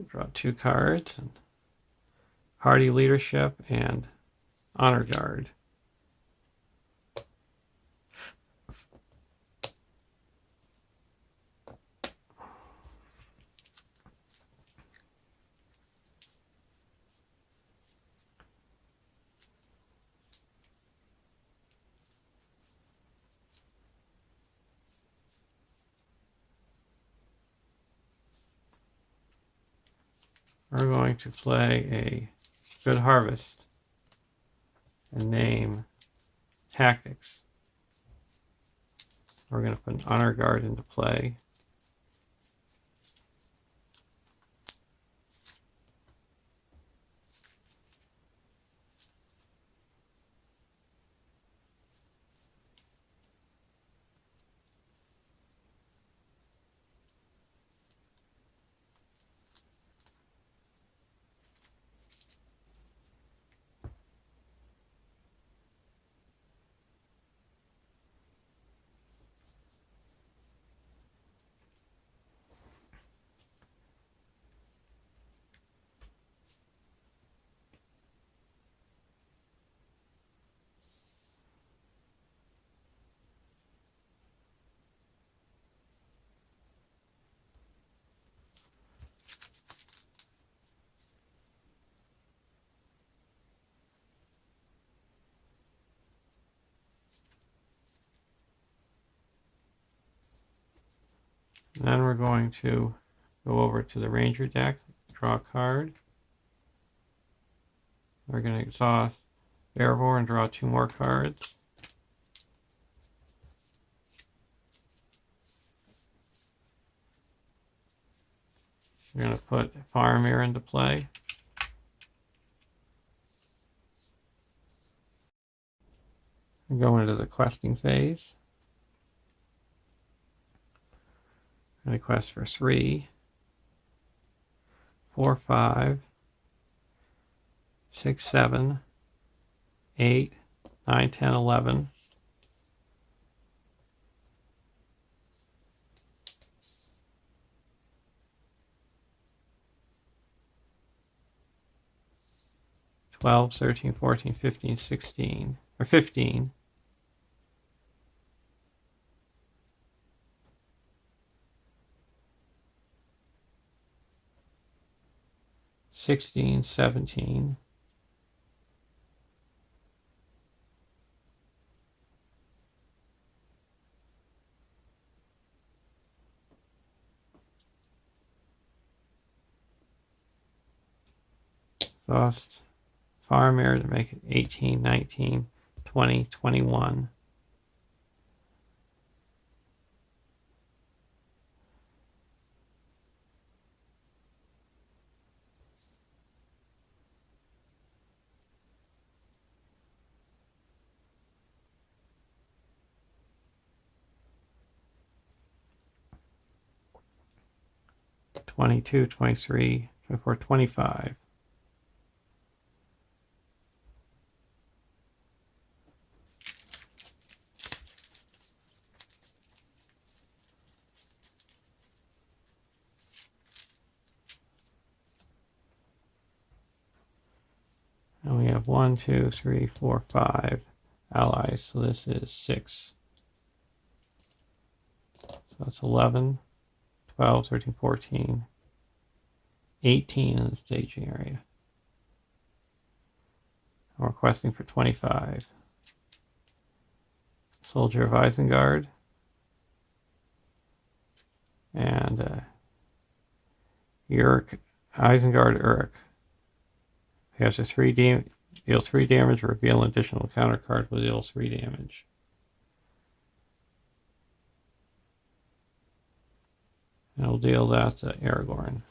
Draw 2 cards. Hardy Leadership and Honor Guard. We're going to play a Good Harvest and name Tactics. We're going to put an Honor Guard into play. And then we're going to go over to the Ranger deck, draw a card. We're going to exhaust Beorn and draw 2 more cards. We're going to put Faramir into play. And go into the questing phase. I'm going to quest for 3, 4, 5, 6, 7, 8, 9, 10, 11. Twelve, 13, 14, 15, 16, or 15. 16, 17. 'Faramir to make it 18, 19, 20, 21. Twenty-two, 23, 24, 25. And we have 1, 2, 3, 4, 5 allies. So this is 6. So that's 11, 12, 13, 14, 18 in the staging area. I'm requesting for 25. Soldier of Isengard. And Isengard Uruk. He has a deals 3 damage, reveal an additional counter card will deal 3 damage. And we'll deal that to Aragorn.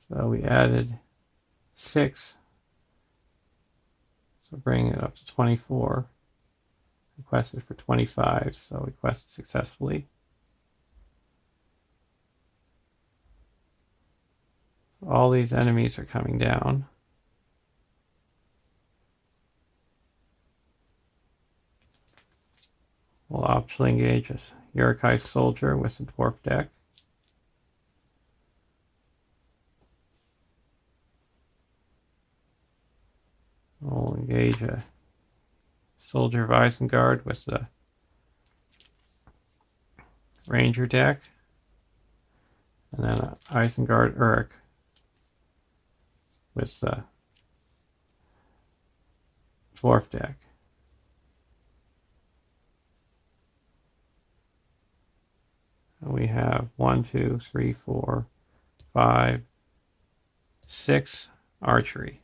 So we added 6. So bringing it up to 24. Requested for 25, so requested successfully. All these enemies are coming down. We'll optionally engage a Uruk-hai soldier with the Dwarf Deck. We'll engage a Soldier of Isengard with the Ranger deck. And then an Isengard Uruk with the Dwarf Deck. And we have 1, 2, 3, 4, 5, 6 archery.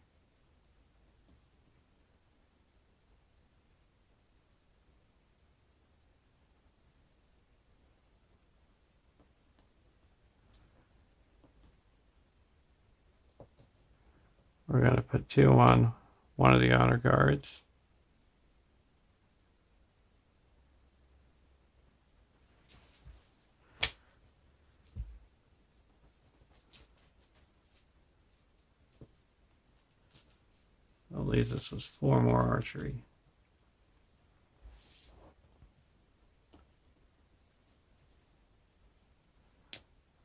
We're going to put 2 on one of the honor guards. That leaves us with 4 more archery.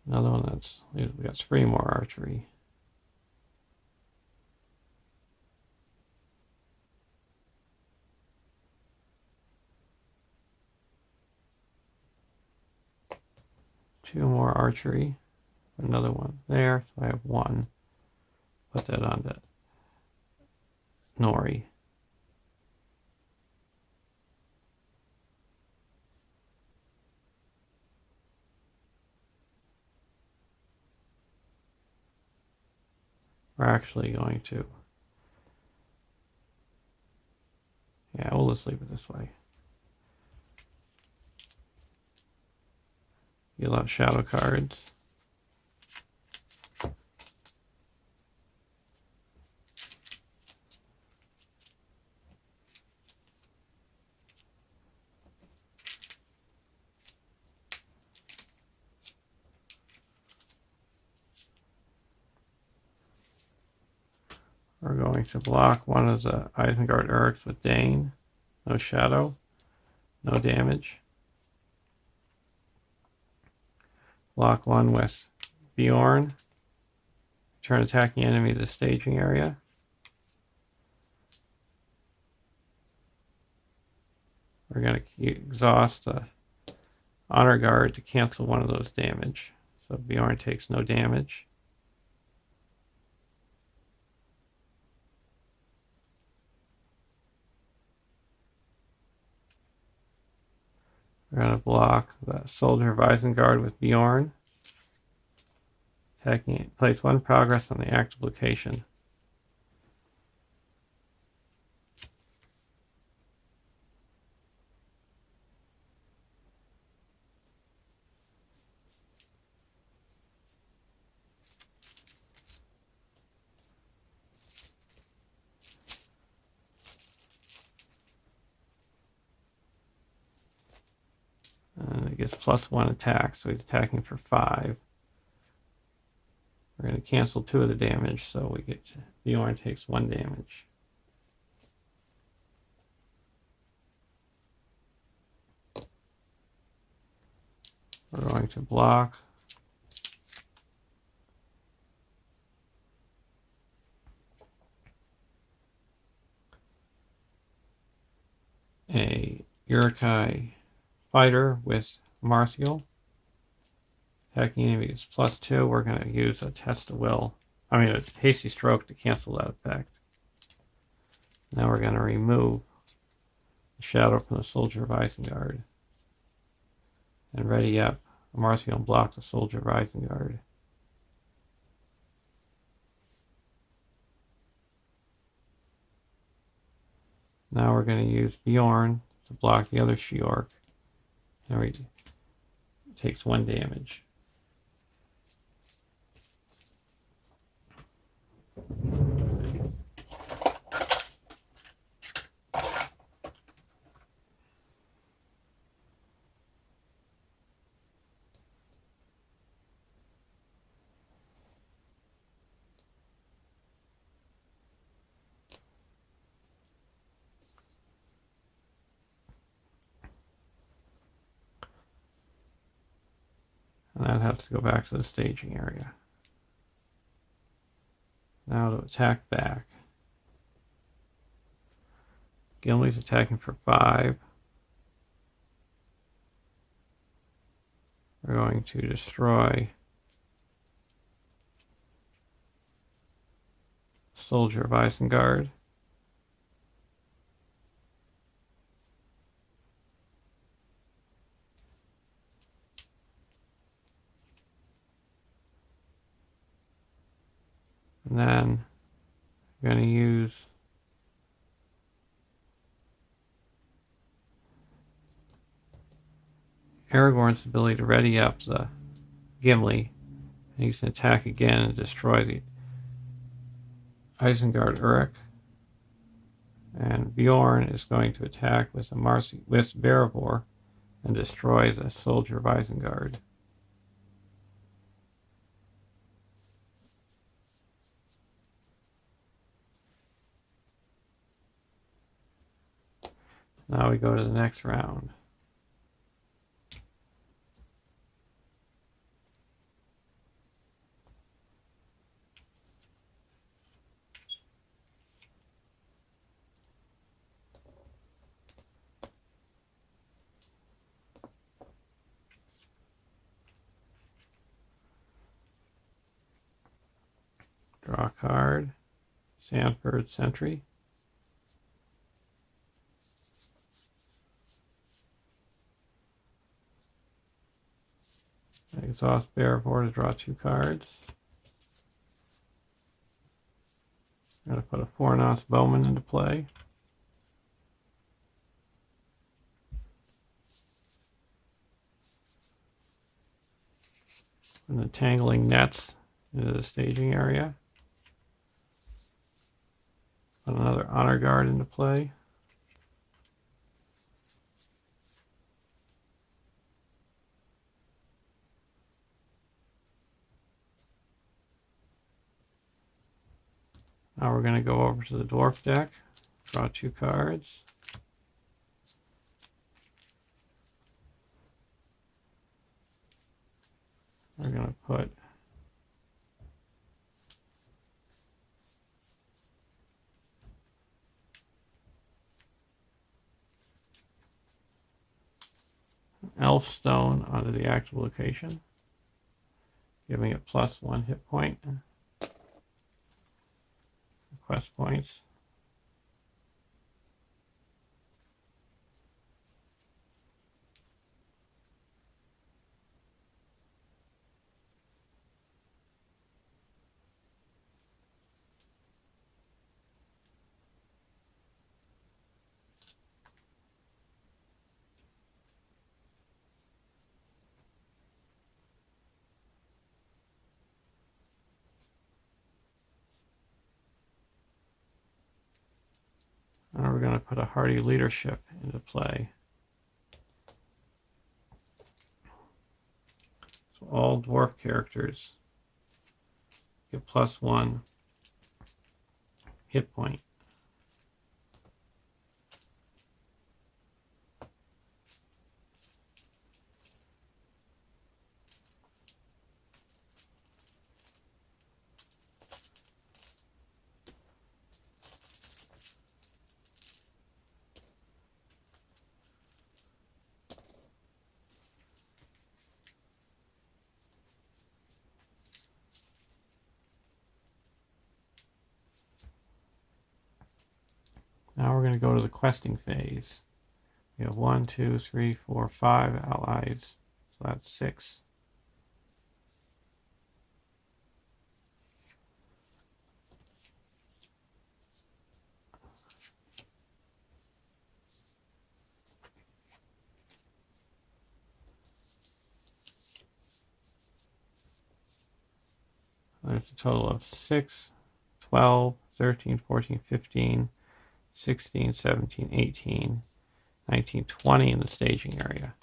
Another one that's, we got 3 more archery. Two more archery. Another one there, so I have 1. Put that on to Nori. We're actually going to, yeah, we'll just leave it this way. Deal out shadow cards. We're going to block one of the Isengard Uruks with Dane. No shadow, no damage. Block 1 with Beorn. Turn attacking enemy to the staging area. We're going to exhaust the honor guard to cancel one of those damage. So Beorn takes no damage. We're going to block the Soldier of Isengard with Beorn. Attacking it. Place 1 progress on the active location. And it gets +1 attack, so he's attacking for 5. We're going to cancel 2 of the damage, so we get Beorn takes 1 damage. We're going to block a Urukai fighter with Martial. Attacking enemy is +2. We're going to use a test of will. A hasty stroke to cancel that effect. Now we're going to remove the shadow from the Soldier of Isengard. And ready up. Martial and block the Soldier of Isengard. Now we're going to use Beorn to block the other She-Orc. And he takes 1 damage. And that has to go back to the staging area. Now to attack back. Gimli's attacking for 5. We're going to destroy Soldier of Isengard. And then we're going to use Aragorn's ability to ready up the Gimli. And he's going to attack again and destroy the Isengard Uruk. And Beorn is going to attack with Beorn and destroy the Soldier of Isengard. Now we go to the next round. Draw a card. Sandford Sentry. Exhaust Beorn to draw 2 cards. I'm going to put a Fornos Bowman into play. And the Tangling Nets into the staging area. Put another Honor Guard into play. Now we're going to go over to the Dwarf Deck, draw 2 cards. We're going to put Elf Stone onto the active location, giving it +1 hit point. Quest points. And we're going to put a Hardy Leadership into play. So all dwarf characters get +1 hit point. Now we're going to go to the questing phase. We have 1, 2, 3, 4, 5 allies. So that's 6. There's a total of 6, 12, 13, 14, 15, 16, 17, 18, 19, 20 in the staging area.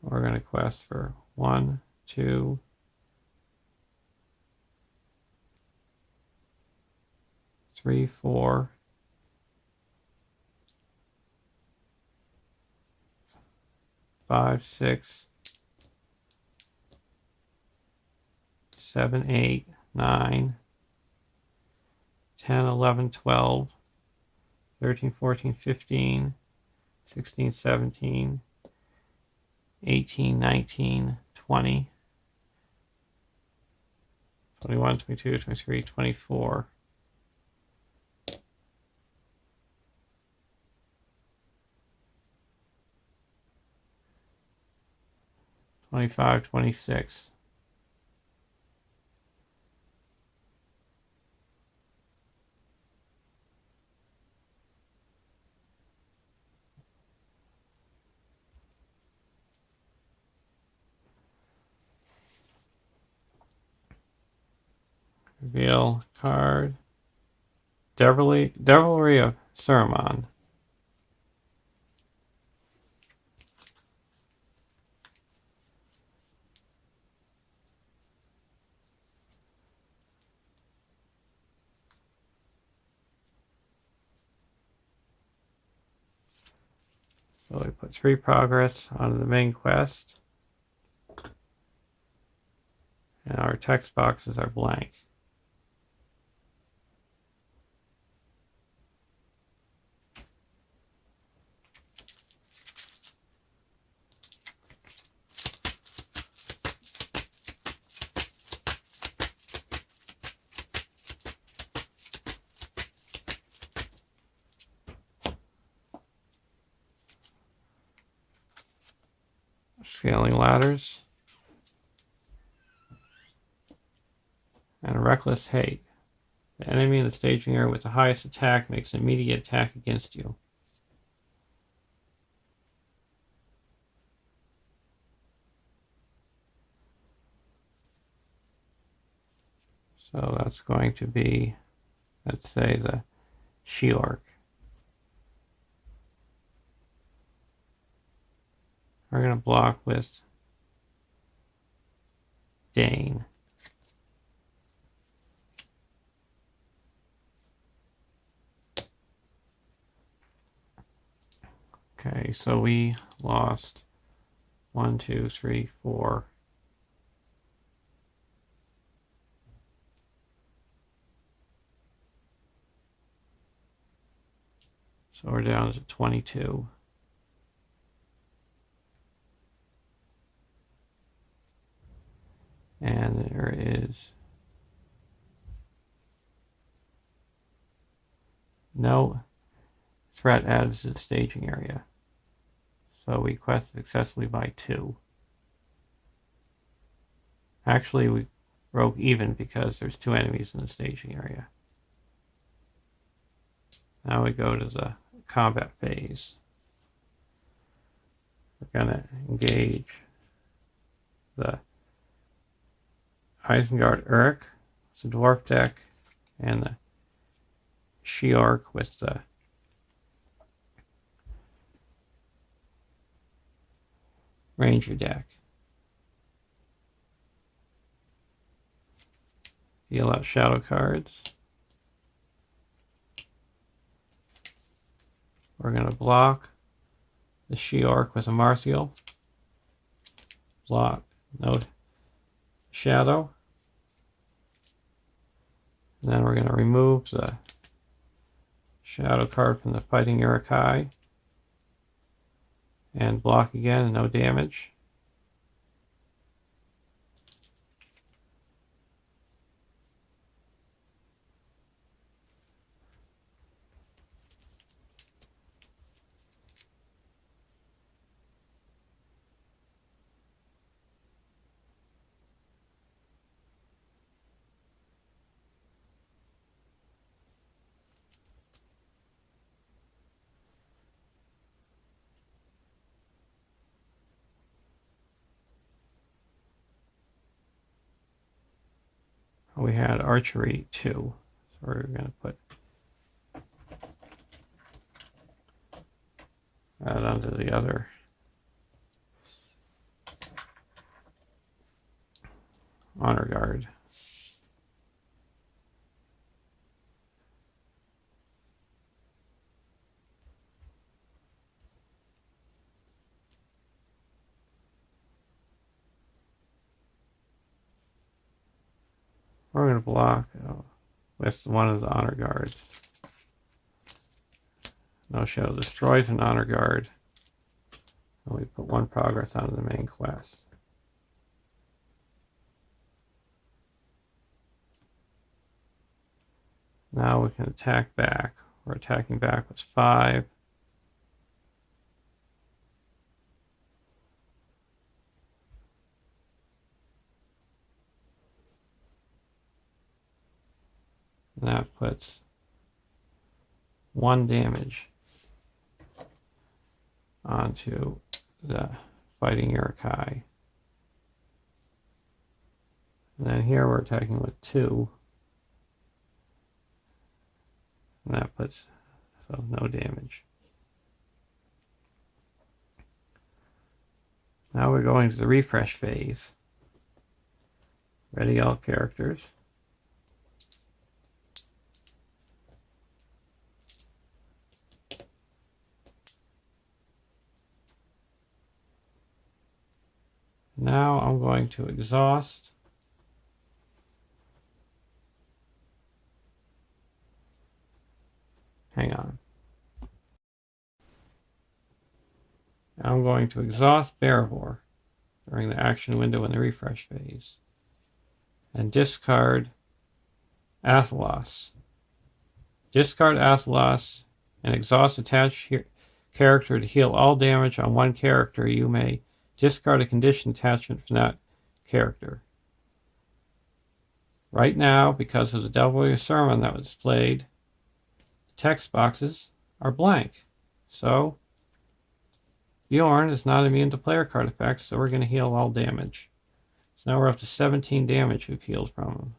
We're going to quest for 1, 2, 3, 4, 5, 6, 7, 8, 9, 10, 11, 12, 13, 14, 15, 16, 17, 18, 19, 20, 21, 22, 23, 24. 25, 26. Reveal card. Devilry of Saruman. So we put 3 progress on the main quest. And our text boxes are blank. Scaling ladders. And reckless hate. The enemy in the staging area with the highest attack makes an immediate attack against you. So that's going to be, let's say, the She-Orc. We're going to block with Dane. Okay, so we lost 1, 2, 3, 4. So we're down to 22. And there is no threat added to the staging area. So we quested successfully by 2. Actually, we broke even because there's 2 enemies in the staging area. Now we go to the combat phase. We're going to engage the Isengard Uruk, the Dwarf Deck, and the She-Orc with the Ranger deck. Deal out shadow cards. We're going to block the She-Orc with a Marthiel. Block, no shadow. And then we're going to remove the shadow card from the Fighting Uruk-hai. And block again, and no damage. we had archery 2. So we're going to put that onto the other. Honor guard. We're going to block with one of the honor guards. No show destroys an honor guard. And we put 1 progress onto the main quest. Now we can attack back. We're attacking back with 5. And that puts 1 damage onto the fighting Urukai. And then here we're attacking with 2. And that puts no damage. Now we're going to the refresh phase. Ready all characters. Now I'm going to exhaust. Hang on. I'm going to exhaust Beorn during the action window in the refresh phase. And discard Athelos. Discard Athelos and exhaust attached character to heal all damage on 1 character. You may discard a condition attachment from that character. Right now, because of the Devilry Sermon that was displayed, the text boxes are blank. So, Beorn is not immune to player card effects, so we're going to heal all damage. So now we're up to 17 damage we've healed from him.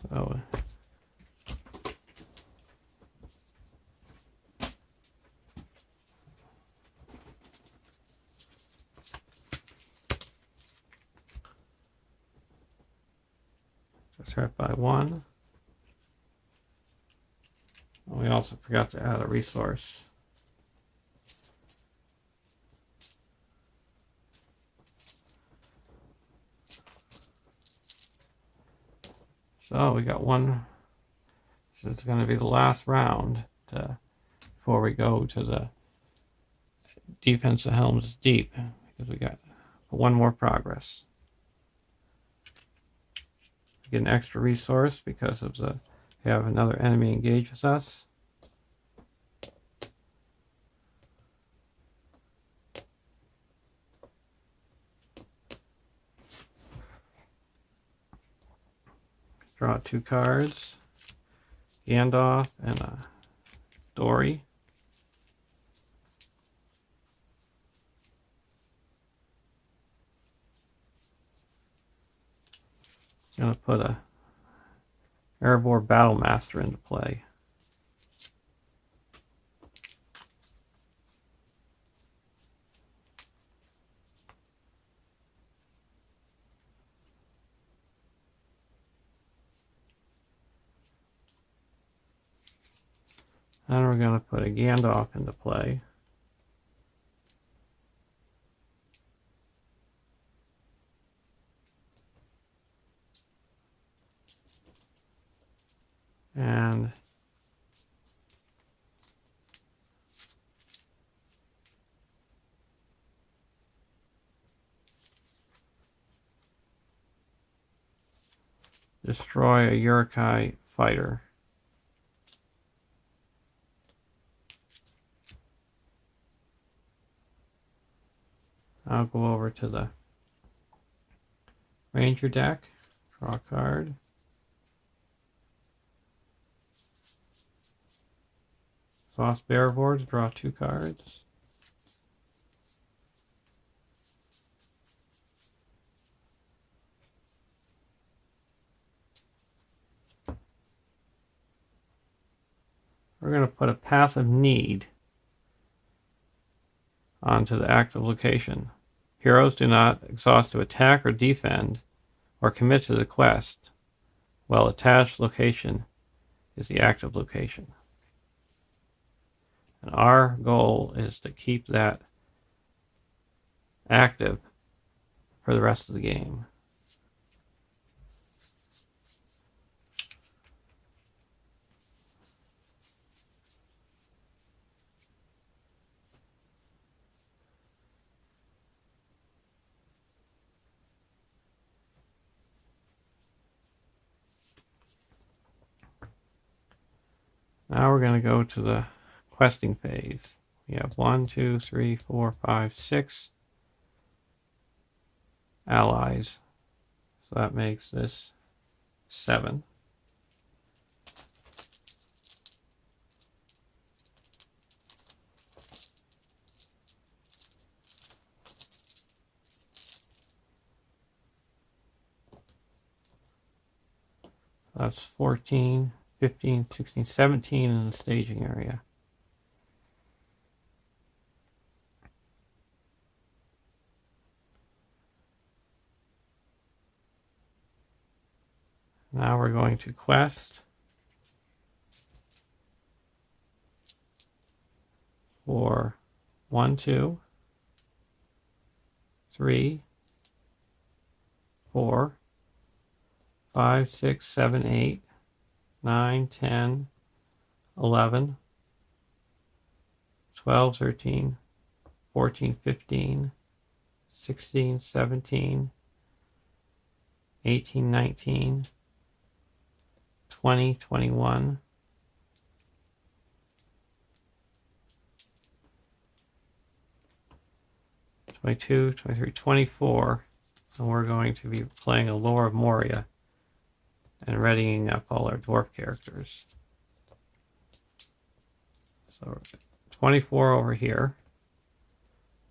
So just hurt by 1. And we also forgot to add a resource. So we got 1. So it's going to be the last round before we go to the defense of Helms Deep, because we got 1 more progress. We get an extra resource because of we have another enemy engage with us. Draw 2 cards, Gandalf and a Dory. Going to put a Erebor Battlemaster into play. Then we're going to put a Gandalf into play. And destroy a Urukai fighter. I'll go over to the Ranger deck, draw a card. Exhaust bear boards, draw 2 cards. We're going to put a passive need onto the active location. Heroes do not exhaust to attack or defend or commit to the quest, while attached location is the active location. And our goal is to keep that active for the rest of the game. Now we're going to go to the questing phase. We have 1, 2, 3, 4, 5, 6 allies. So that makes this 7. That's 14, 15, 16, 17 in the staging area. Now we're going to quest for 1, 2, 3, 4, 5, 6, 7, 8, 9, 10, 11, 12, 13, 14, 15, 16, 17, 18, 19, 20, 21, 22, 23, 24, and we're going to be playing a Lore of Moria and readying up all our dwarf characters. So 24 over here.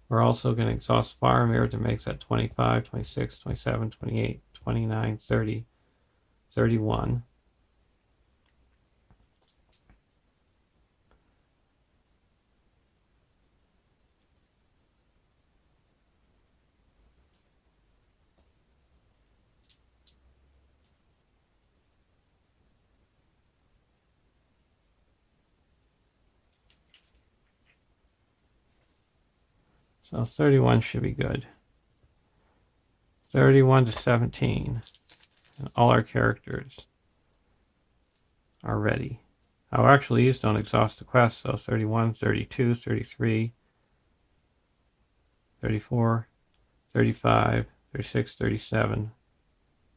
We're also going to exhaust Faramir to make that 25, 26, 27, 28, 29, 30, 31. So 31 should be good. 31 to 17. And all our characters are ready. Oh, actually, these don't exhaust the quest, so 31, 32, 33, 34, 35, 36, 37,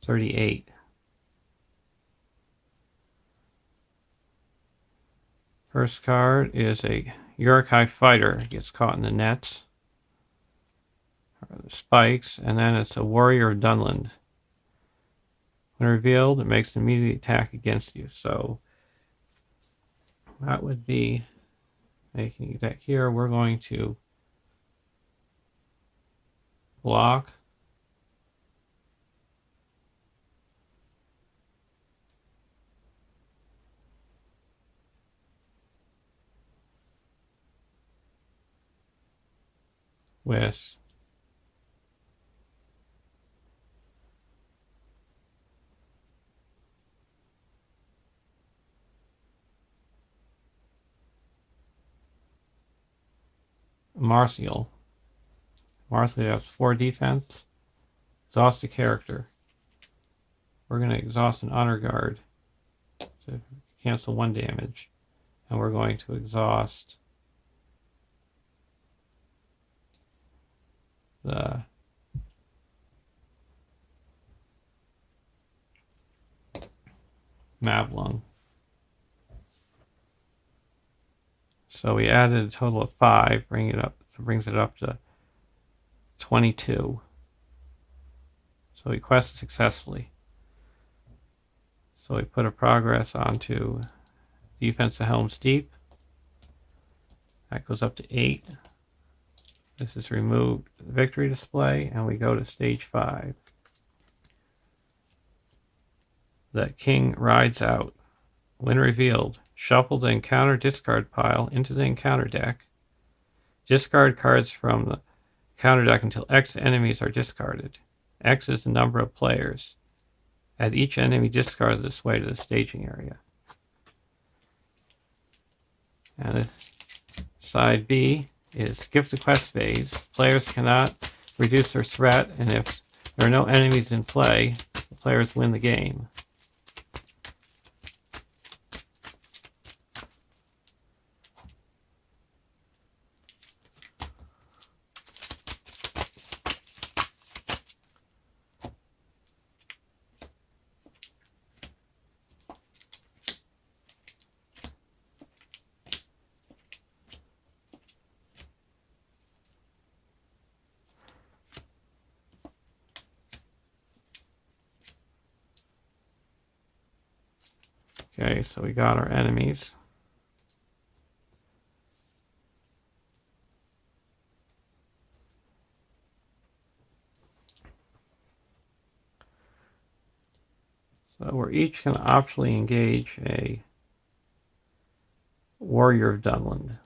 38. First card is a Uruk-hai fighter. It gets caught in the nets. The spikes, and then it's a Warrior of Dunland. When revealed, it makes an immediate attack against you. So that would be making that here. We're going to block. With Martial. Martial has 4 defense. Exhaust a character. We're going to exhaust an honor guard to cancel 1 damage. And we're going to exhaust the Mablung. So we added a total of 5, brings it up to 22. So we quested successfully. So we put a progress onto defense of Helms Deep. That goes up to 8. This is removed victory display, and we go to stage 5. The king rides out. When revealed, shuffle the encounter discard pile into the encounter deck. Discard cards from the counter deck until X enemies are discarded. X is the number of players. Add each enemy discarded this way to the staging area. And side B is skip the quest phase. Players cannot reduce their threat, and if there are no enemies in play, the players win the game. Okay, so we got our enemies. So we're each going to optionally engage a Warrior of Dunland.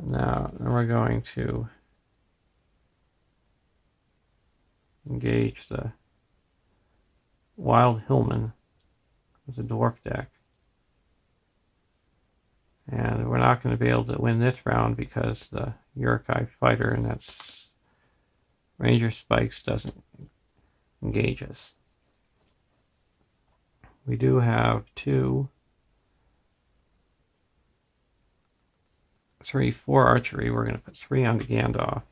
Now we're going to engage the Wild Hillman with the Dwarf Deck. And we're not going to be able to win this round because the Uruk-hai fighter and that's Ranger Spikes doesn't engage us. We do have 2, 3, 4 archery. We're going to put 3 on the Gandalf.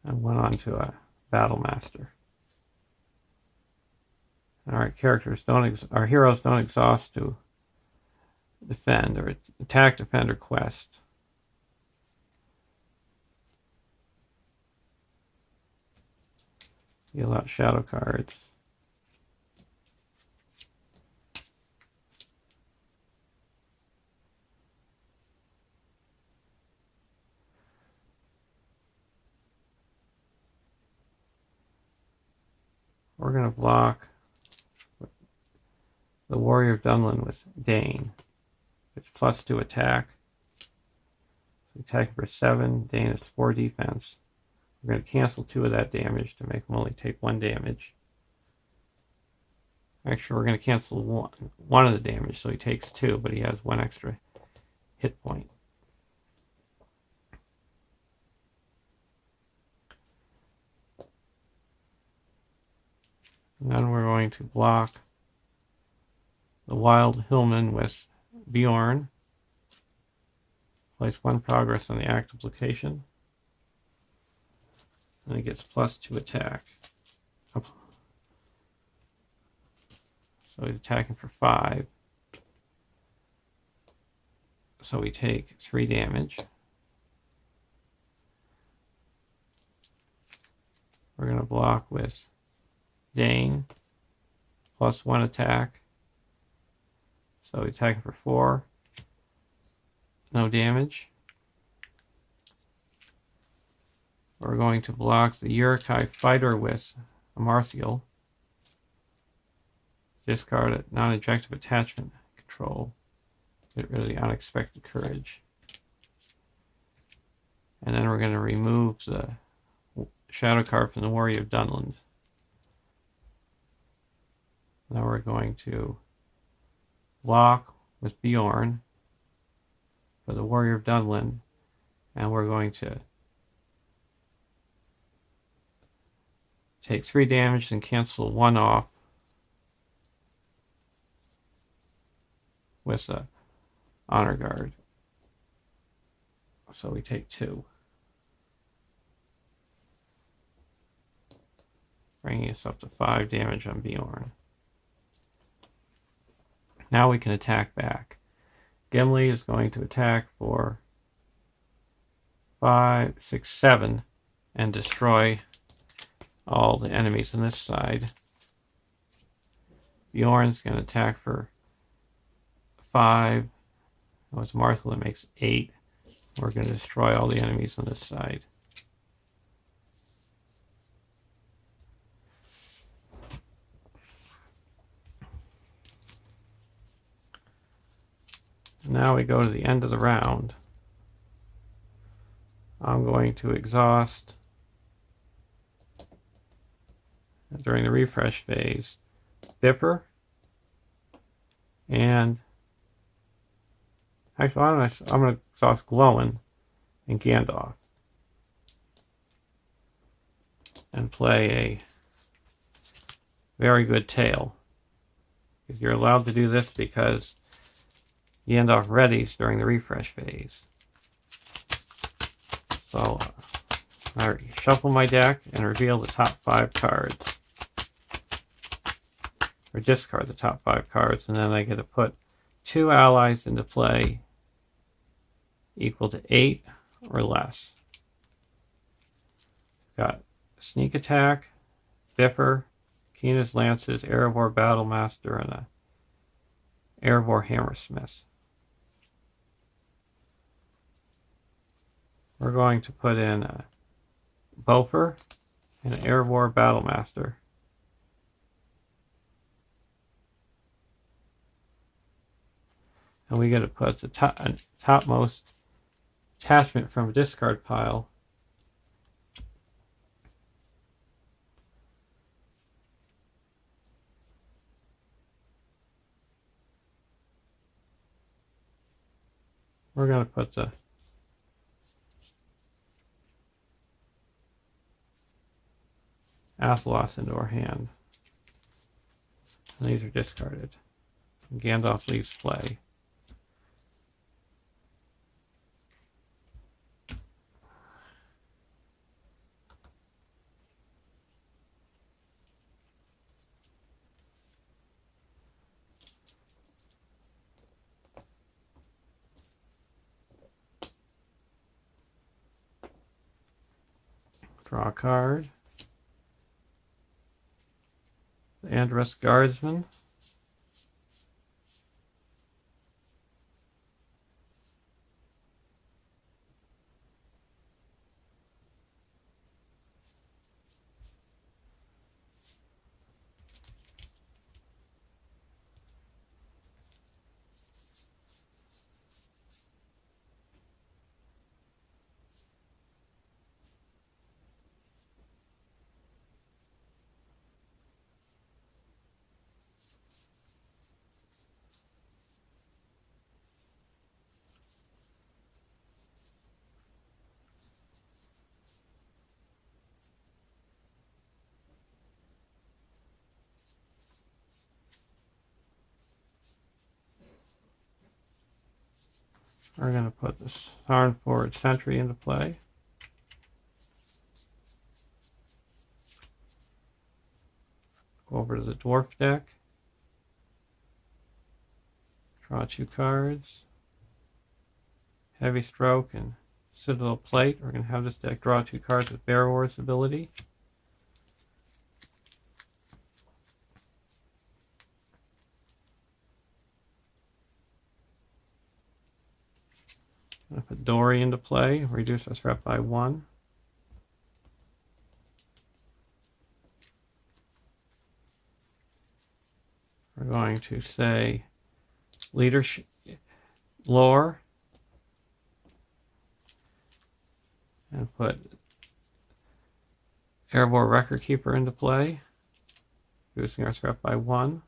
And 1 onto a Battle Master. Our our heroes don't exhaust to defend or attack, defend, or quest. Deal out shadow cards. We're going to block the Warrior of Dunland with Dane. It's +2 attack. So attack for 7. Dane is 4 defense. We're going to cancel 2 of that damage to make him only take 1 damage. Actually, we're going to cancel one of the damage, so he takes 2, but he has 1 extra hit point. And then we're going to block the Wild Hillman with Beorn. Place 1 progress on the active location. And it gets +2 attack. So he's attacking for 5. So we take 3 damage. We're going to block with Dane, +1 attack. So he's attacking for 4. No damage. We're going to block the Uruk-hai fighter with a Marthial. Discard a non-objective attachment control. Get rid of the unexpected courage. And then we're going to remove the shadow card from the Warrior of Dunland. Now we're going to block with Beorn for the Warrior of Dunland, and we're going to take 3 damage and cancel 1 off with a honor guard. So we take 2. Bringing us up to 5 damage on Beorn. Now we can attack back. Gimli is going to attack for 5, 6, 7 and destroy all the enemies on this side. Beorn's going to attack for 5. That was Martha that makes 8. We're going to destroy all the enemies on this side. Now we go to the end of the round. I'm going to exhaust during the refresh phase Biffer and actually I'm going to exhaust Glowin and Gandalf and play a very good tail. You're allowed to do this because Gandalf readies during the refresh phase. So I shuffle my deck and reveal the top 5 cards. Or discard the top 5 cards, and then I get to put 2 allies into play equal to 8 or less. Got Sneak Attack, Biffer, Keena's Lances, Erebor Battlemaster, and a Erebor Hammersmith. We're going to put in a Bofer and an Erebor Battlemaster. And we get to put the topmost attachment from a discard pile. We're going to put the Athelos into our hand. And these are discarded. And Gandalf leaves play. Draw a card. The Andrus Guardsman. We're going to put the Sarn Forward Sentry into play. Go over to the Dwarf Deck. Draw 2 cards. Heavy Stroke and Citadel Plate. We're going to have this deck draw 2 cards with Beorn's ability. I'm going to put Dory into play, reduce our threat by 1. We're going to say Leadership Lore and put Erebor Record Keeper into play, reducing our threat by 1.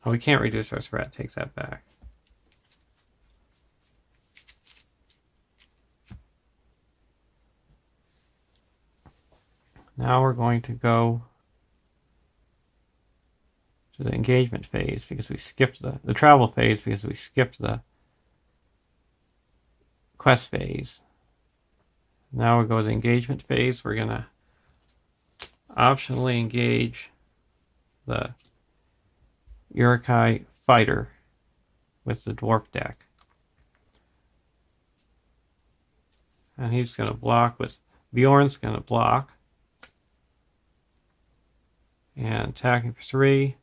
Oh, we can't reduce our threat, takes that back. Now we're going to go to the engagement phase because we skipped the travel phase because we skipped the quest phase. Now we go to the engagement phase. We're going to optionally engage the Uruk-hai fighter with the Dwarf Deck. And he's going to block with Beorn's going to block. And attacking for 3.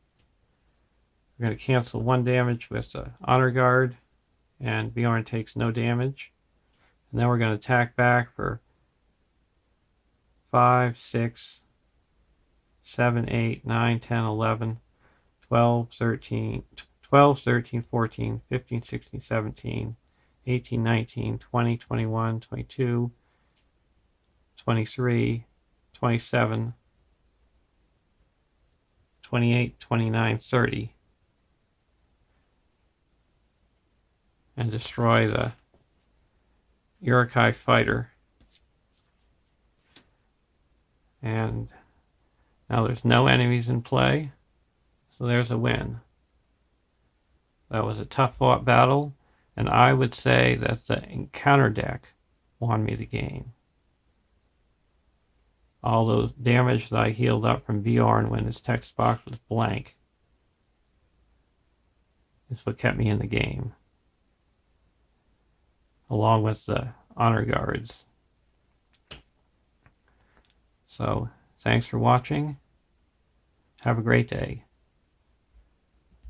We're going to cancel 1 damage with the Honor Guard. And Beorn takes no damage. And then we're going to attack back for 5, 6, 7, 8, 9, 10, 11, 12, 13, 14, 15, 16, 17, 18, 19, 20, 21, 22, 23, 27, 28, 29, 30. And destroy the Uruk-hai fighter. And now there's no enemies in play, so there's a win. That was a tough fought battle, and I would say that the encounter deck won me the game. All those damage that I healed up from Beorn when his text box was blank is what kept me in the game, along with the honor guards. So, thanks for watching. Have a great day.